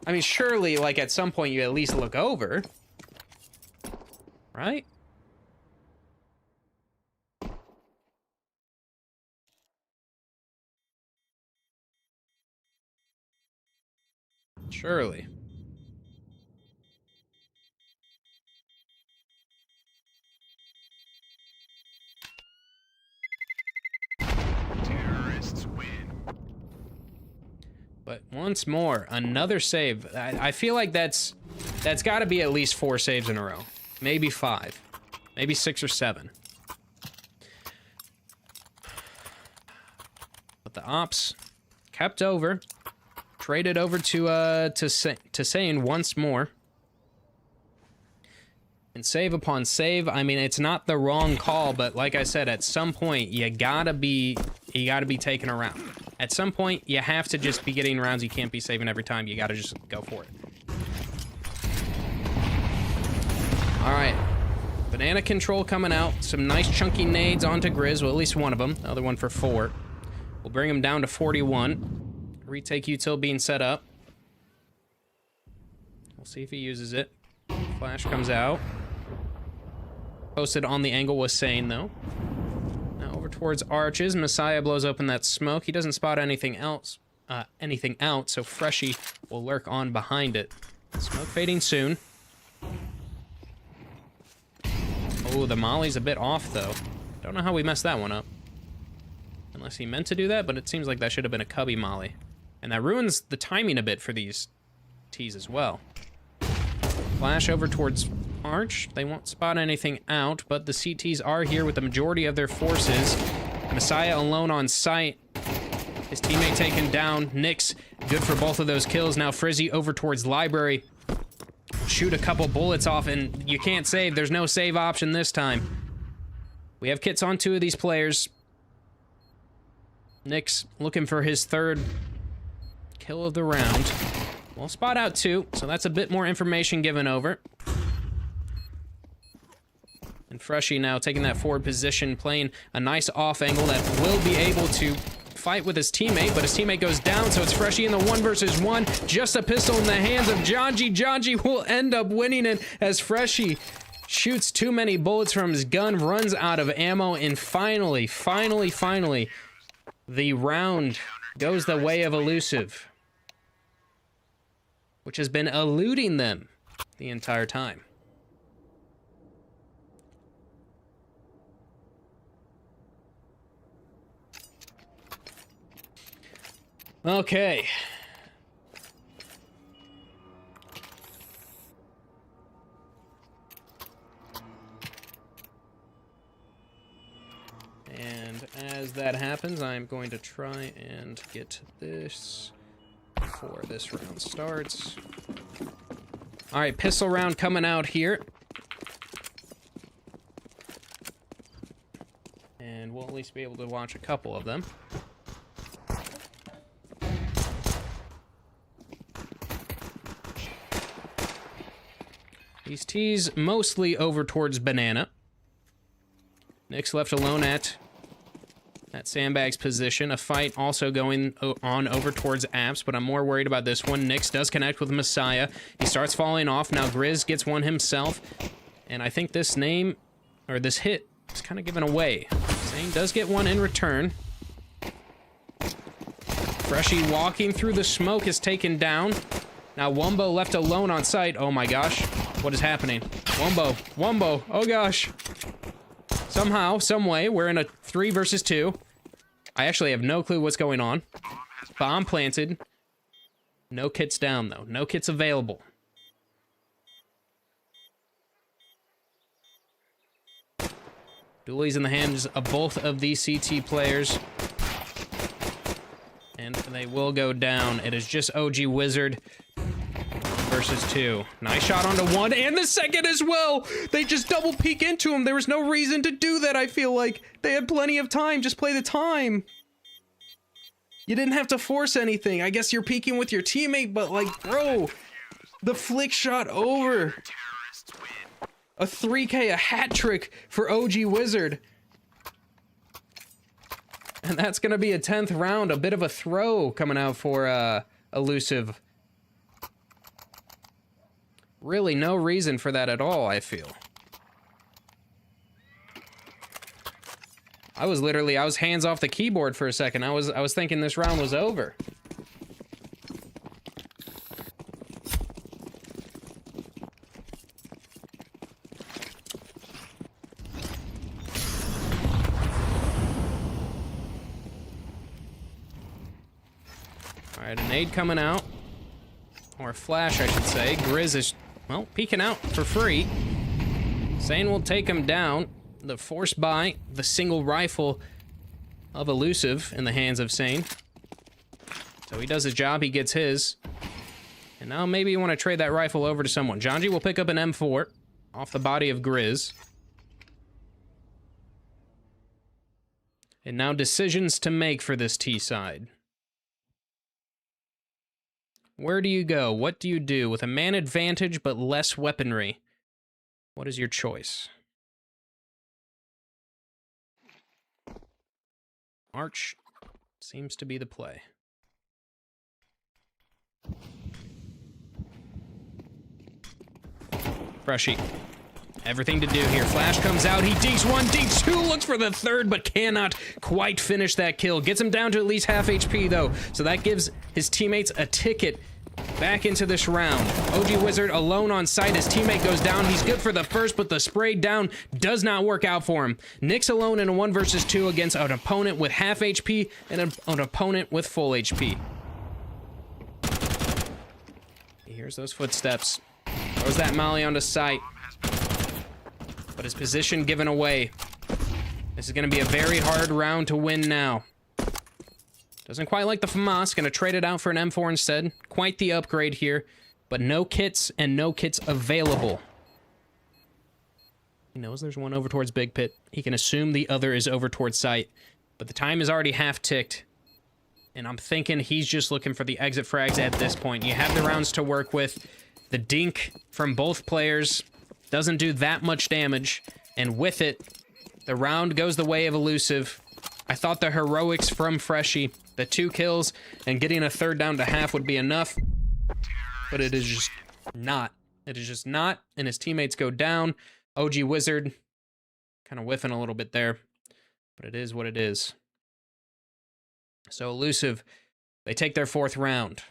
I mean, surely, like, at some point you at least look over. Right? Surely. Terrorists win. But once more, another save. I feel like that's got to be at least 4 saves in a row. Maybe 5. Maybe 6 or 7. But the ops kept over. Traded over to Sane once more. And save upon save. I mean, it's not the wrong call, but like I said, at some point you gotta be taking a round. At some point, you have to just be getting rounds. You can't be saving every time. You gotta just go for it. All right, banana control coming out. Some nice chunky nades onto Grizz. Well, at least one of them. The other one for 4. We'll bring him down to 41. Retake util being set up. We'll see if he uses it. Flash comes out. Posted on the angle was Sane, though. Now over towards Arches. Messiah blows open that smoke. He doesn't spot anything else, anything out, so Freshie will lurk on behind it. Smoke fading soon. Oh, the molly's a bit off, though. Don't know how we messed that one up. Unless he meant to do that, but it seems like that should have been a cubby molly. And that ruins the timing a bit for these Ts as well. Flash over towards Arch. They won't spot anything out, but the CTs are here with the majority of their forces. Messiah alone on site. His teammate taken down. Nyx, good for both of those kills. Now Frizzy over towards Library. Shoot a couple bullets off, and you can't save. There's no save option this time. We have kits on 2 of these players. Nyx looking for his 3rd kill of the round. We'll spot out 2, so that's a bit more information given over. And Freshie now taking that forward position, playing a nice off angle that will be able to fight with his teammate, but his teammate goes down, so it's Freshie in the 1 versus 1. Just a pistol in the hands of Janji. Janji will end up winning it as Freshie shoots too many bullets from his gun, runs out of ammo, and finally, the round goes the way of Elusive, which has been eluding them the entire time. Okay. And as that happens, I'm going to try and get this before this round starts. All right, pistol round coming out here. And we'll at least be able to watch a couple of them. These T's mostly over towards Banana. Nyx left alone at Sandbag's position. A fight also going on over towards Apps, but I'm more worried about this one. Nyx does connect with Messiah. He starts falling off. Now Grizz gets one himself. And I think this name, or this hit, is kind of given away. Zane does get one in return. Freshie walking through the smoke is taken down. Now Wombo left alone on site. Oh my gosh. What is happening? Wombo. Oh gosh. Somehow, some way, we're in a 3 versus 2. I actually have no clue what's going on. Bomb planted. No kits down, though. No kits available. Dooley's in the hands of both of these CT players. And they will go down. It is just OG Wizard versus 2. Nice shot onto 1, and the second as well! They just double peek into him. There was no reason to do that, I feel like. They had plenty of time. Just play the time. You didn't have to force anything. I guess you're peeking with your teammate, but like, bro, the flick shot over. A 3K, a hat trick for OG Wizard. And that's going to be a 10th round. A bit of a throw coming out for Elusive. Really no reason for that at all, I feel. I was hands off the keyboard for a second. I was thinking this round was over. All right, a nade coming out. Or a flash, I should say. Grizz is, well, peeking out for free. Sane will take him down. The force buy, the single rifle of Elusive in the hands of Sane. So he does his job, he gets his. And now maybe you want to trade that rifle over to someone. Janji will pick up an M4 off the body of Grizz. And now decisions to make for this T side. Where do you go? What do you do? With a man advantage but less weaponry, what is your choice? Arch seems to be the play. Freshie. Everything to do here. Flash comes out. He dekes 1, dekes 2, looks for the 3rd, but cannot quite finish that kill. Gets him down to at least half HP, though. So that gives his teammates a ticket back into this round. OG Wizard alone on site. His teammate goes down. He's good for the first, but the spray down does not work out for him. Nick's alone in a 1 versus 2 against an opponent with half HP and an opponent with full HP. He hears those footsteps. Throws that molly onto site. But his position given away. This is going to be a very hard round to win now. Doesn't quite like the FAMAS. Going to trade it out for an M4 instead. Quite the upgrade here. But no kits and no kits available. He knows there's one over towards Big Pit. He can assume the other is over towards site. But the time is already half ticked. And I'm thinking he's just looking for the exit frags at this point. You have the rounds to work with. The dink from both players doesn't do that much damage. And with it, the round goes the way of Elusive. I thought the heroics from Freshie, the 2 kills, and getting a 3rd down to half would be enough. But it is just not. It is just not, and his teammates go down. OG Wizard kind of whiffing a little bit there. But it is what it is. So Elusive, they take their 4th round.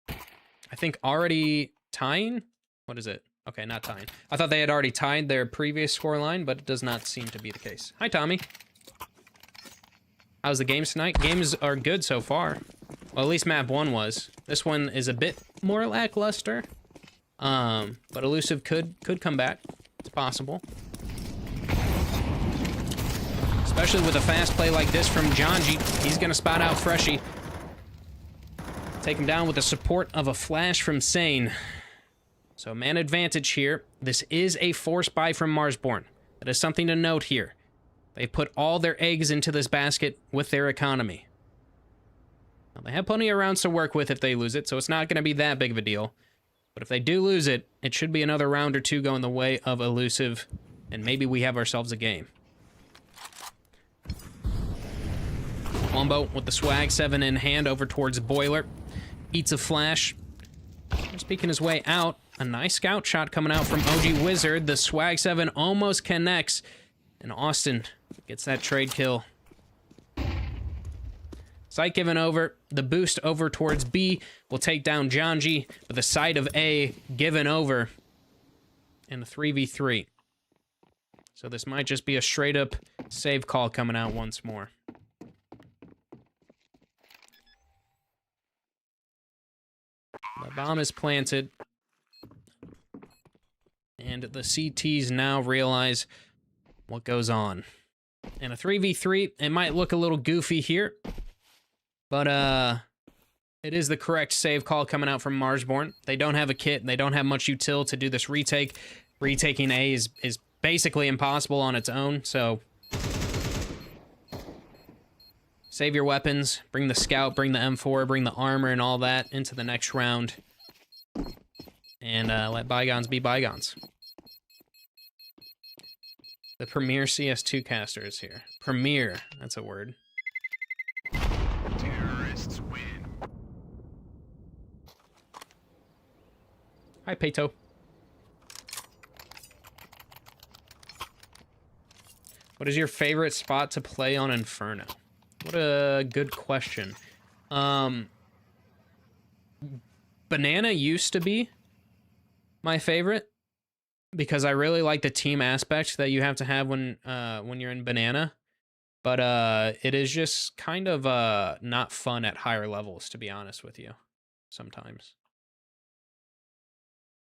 I think already tying? What is it? Okay, not tying. I thought they had already tied their previous scoreline, but it does not seem to be the case. Hi, Tommy. How's the games tonight? Games are good so far. Well, at least map 1 was. This one is a bit more lackluster. But Elusive could come back. It's possible. Especially with a fast play like this from Janji. He's going to spot out Freshie. Take him down with the support of a flash from Sane. So man advantage here. This is a force buy from Marsborne. That is something to note here. They put all their eggs into this basket with their economy. Now, they have plenty of rounds to work with if they lose it, so it's not going to be that big of a deal. But if they do lose it, it should be another round or 2 going the way of Elusive, and maybe we have ourselves a game. Wombo with the swag 7 in hand over towards Boiler. Eats a flash. Just peeking his way out. A nice scout shot coming out from OG Wizard. The swag 7 almost connects. And Austin gets that trade kill. Site given over. The boost over towards B will take down Janji. But the side of A given over. And a 3v3. So this might just be a straight up save call coming out once more. The bomb is planted. And the CTs now realize what goes on. And a 3v3, it might look a little goofy here, but it is the correct save call coming out from Marsborne. They don't have a kit, they don't have much util to do this retake. Retaking A is basically impossible on its own, so save your weapons, bring the scout, bring the M4, bring the armor and all that into the next round, and let bygones be bygones. The premier CS2 caster is here. Premier, that's a word. Terrorists win. Hi, Peto. What is your favorite spot to play on Inferno? What a good question. Banana used to be my favorite because I really like the team aspect that you have to have when you're in Banana. But it is just kind of not fun at higher levels, to be honest with you, sometimes.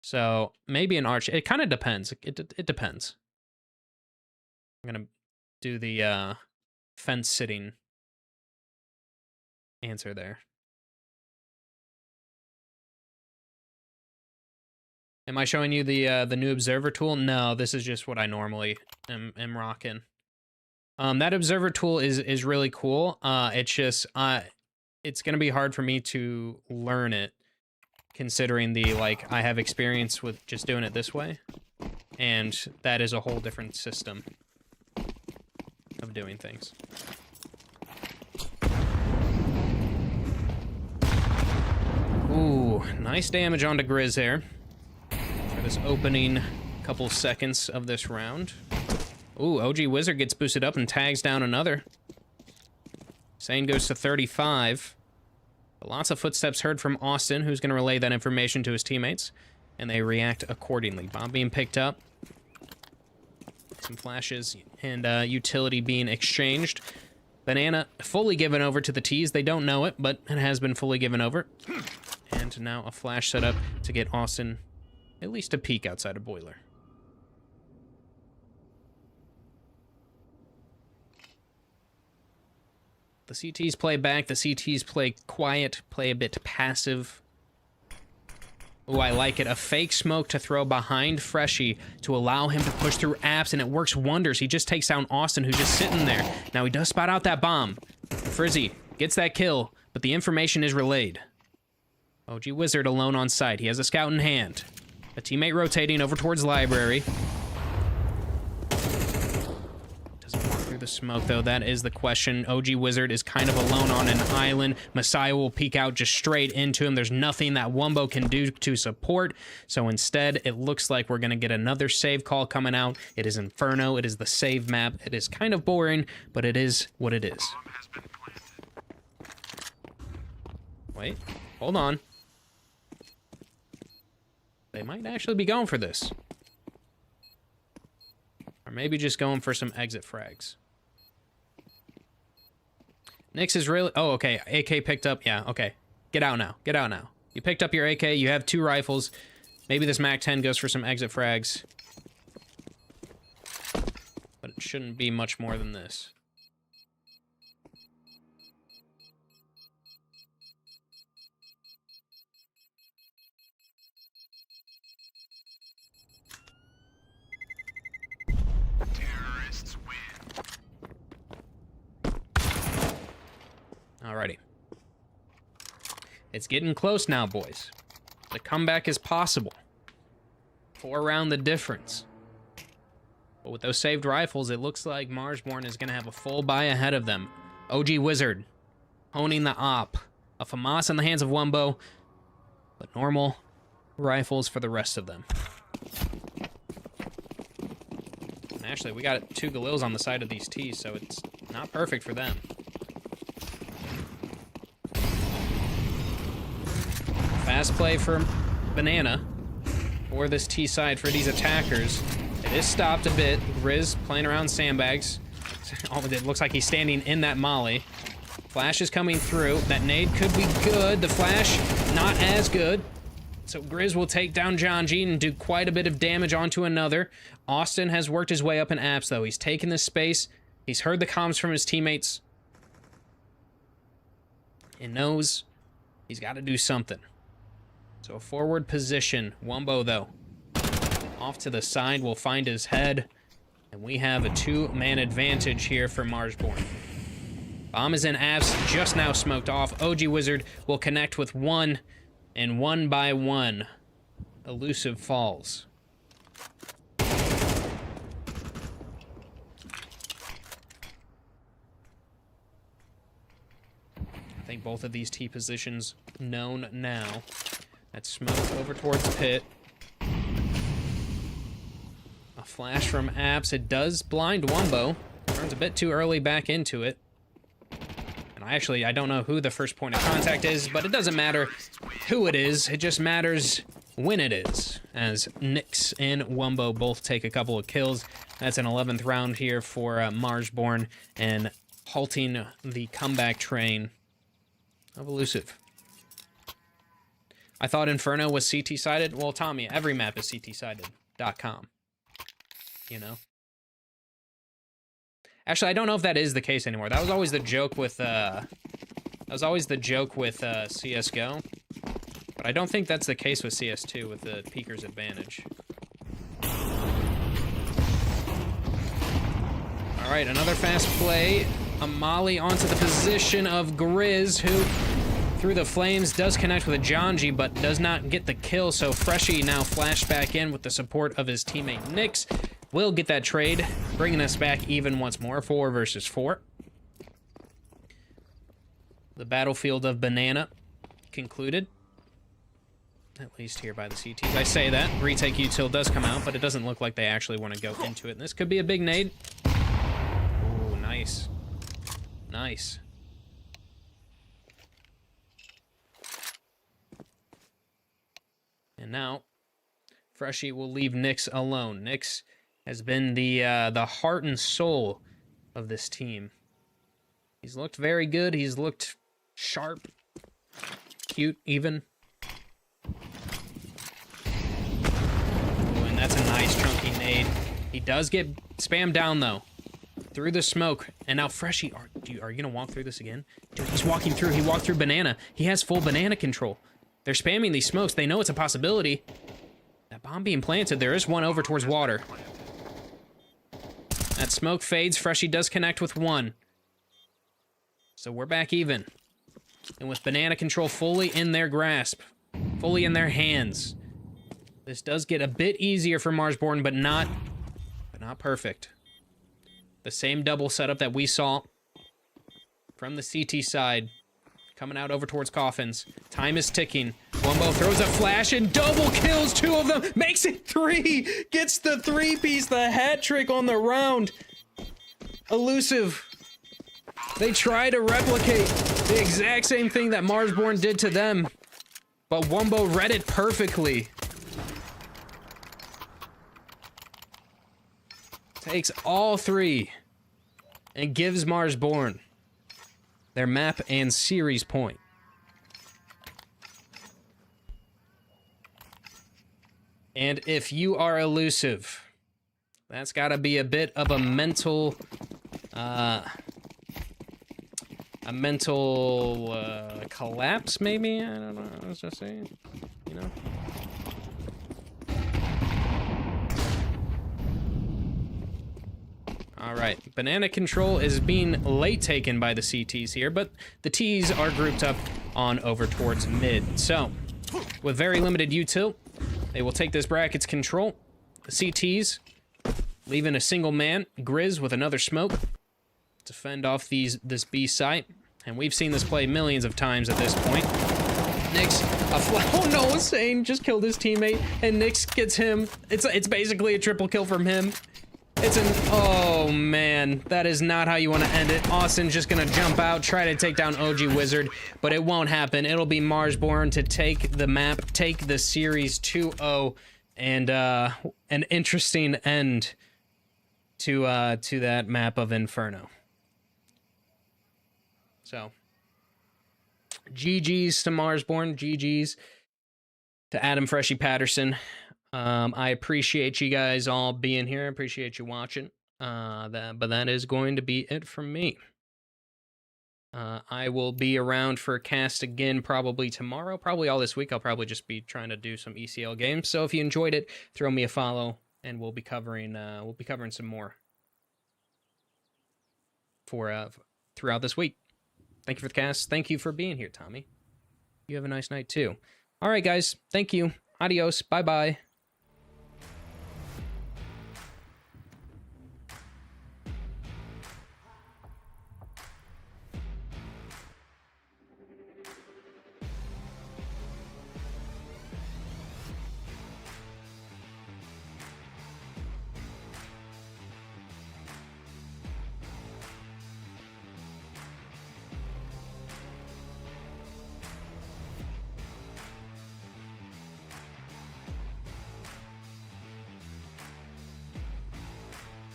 So maybe an Arch. It kind of depends. It depends. I'm gonna do the fence sitting answer there. Am I showing you the new observer tool? No, this is just what I normally am rocking. That observer tool is really cool. It's just it's gonna be hard for me to learn it, considering I have experience with just doing it this way, and that is a whole different system of doing things. Ooh, nice damage onto Grizz here for this opening couple seconds of this round. Ooh, OG Wizard gets boosted up and tags down another. Sane goes to 35. But lots of footsteps heard from Austin, who's going to relay that information to his teammates, and they react accordingly. Bomb being picked up. Some flashes and utility being exchanged. Banana fully given over to the T's. They don't know it, but it has been fully given over. And now a flash set up to get Austin at least a peek outside of Boiler. The CTs play back. The CTs play quiet, play a bit passive. Oh, I like it. A fake smoke to throw behind Freshie to allow him to push through apps, and it works wonders. He just takes down Austin, who's just sitting there. Now he does spot out that bomb. Frizzy gets that kill, but the information is relayed. OG Wizard alone on site. He has a scout in hand. A teammate rotating over towards library. Doesn't walk through the smoke, though. That is the question. OG Wizard is kind of alone on an island. Messiah will peek out just straight into him. There's nothing that Wumbo can do to support. So instead, it looks like we're going to get another save call coming out. It is Inferno. It is the save map. It is kind of boring, but it is what it is. Bomb has been planted. Wait, hold on. They might actually be going for this. Or maybe just going for some exit frags. Nyx is really... Oh, okay. AK picked up. Yeah, okay. Get out now. Get out now. You picked up your AK. You have 2 rifles. Maybe this MAC-10 goes for some exit frags. But it shouldn't be much more than this. Terrorists win. Alrighty. It's getting close now, boys. The comeback is possible. 4 round the difference. But with those saved rifles, it looks like Marsborne is going to have a full buy ahead of them. OG Wizard honing the op. A FAMAS in the hands of Wumbo, but normal rifles for the rest of them. And actually, we got 2 Galils on the side of these T's, so it's not perfect for them. Fast play for Banana, or this T side for these attackers. It is stopped a bit. Grizz playing around sandbags. Oh, it looks like he's standing in that molly. Flash is coming through. That nade could be good. The flash, not as good. So Grizz will take down John G and do quite a bit of damage onto another. Austin has worked his way up in apps, though. He's taken this space. He's heard the comms from his teammates. And knows he's got to do something. So a forward position. Wumbo, though. Off to the side will find his head. And we have a two-man advantage here for Marsborne. Bomb is in apps, just now smoked off. OG Wizard will connect with one. And one by one, Elusive falls. I think both of these T positions known now. That smoke over towards pit. A flash from apps. It does blind Wumbo. Turns a bit too early back into it. And I don't know who the first point of contact is, but it doesn't matter who it is. It just matters when it is, as Nyx and Wumbo both take a couple of kills. That's an 11th round here for Marsborne, and halting the comeback train of Elusive. I thought Inferno was CT-sided. Well, Tommy, every map is CT-sided.com. You know? Actually, I don't know if that is the case anymore. That was always the joke with, CSGO. But I don't think that's the case with CS2 with the Peeker's advantage. All right, another fast play. A molly onto the position of Grizz, who, through the flames, does connect with a Janji, but does not get the kill. So Freshie now flashed back in with the support of his teammate Nyx. Will get that trade, bringing us back even once more, 4 versus 4. The battlefield of Banana concluded. At least here by the CTs. I say that. Retake util does come out, but it doesn't look like they actually want to go into it. And this could be a big nade. Ooh, nice. Nice. And now, Freshie will leave Nyx alone. Nyx has been the heart and soul of this team. He's looked very good. He's looked sharp, cute even. Ooh, and that's a nice chunky nade. He does get spammed down though, through the smoke. And now Freshie, are you gonna walk through this again? Dude, he's walking through. He walked through Banana. He has full Banana control. They're spamming these smokes. They know it's a possibility. That bomb being planted. There is one over towards water. That smoke fades. Freshie does connect with one. So we're back even. And with Banana control fully in their grasp, fully in their hands, this does get a bit easier for Marsborne, but not perfect. The same double setup that we saw from the CT side, coming out over towards Coffins. Time is ticking. Wumbo throws a flash and double kills 2 of them. Makes it 3. Gets the 3-piece, the hat trick on the round. Elusive. They try to replicate the exact same thing that Marsborne did to them. But Wumbo read it perfectly. Takes all 3 and gives Marsborne their map and series point. And if you are Elusive, that's got to be a bit of a mental collapse, maybe? I don't know. I was just saying, you know. All right, Banana control is being late taken by the CTs here, but the Ts are grouped up on over towards mid. So, with very limited util, they will take this bracket's control. The CTs leaving a single man, Grizz with another smoke to fend off this B site. And we've seen this play millions of times at this point. Nyx, oh no, Sane just killed his teammate, and Nyx gets him. It's basically a triple kill from him. Oh man, that is not how you want to end it. Austin just gonna jump out, try to take down OG Wizard, but it won't happen. It'll be Marsborne to take the map, take the series 2-0, and an interesting end to that map of Inferno. So, GG's to Marsborne, GG's. to Adam Freshy Patterson. I appreciate you guys all being here. I appreciate you watching. But that is going to be it from me. I will be around for a cast again probably tomorrow. Probably all this week. I'll probably just be trying to do some ECL games. So if you enjoyed it, throw me a follow, and we'll be covering some more for throughout this week. Thank you for the cast. Thank you for being here, Tommy. You have a nice night too. All right, guys. Thank you. Adios. Bye-bye.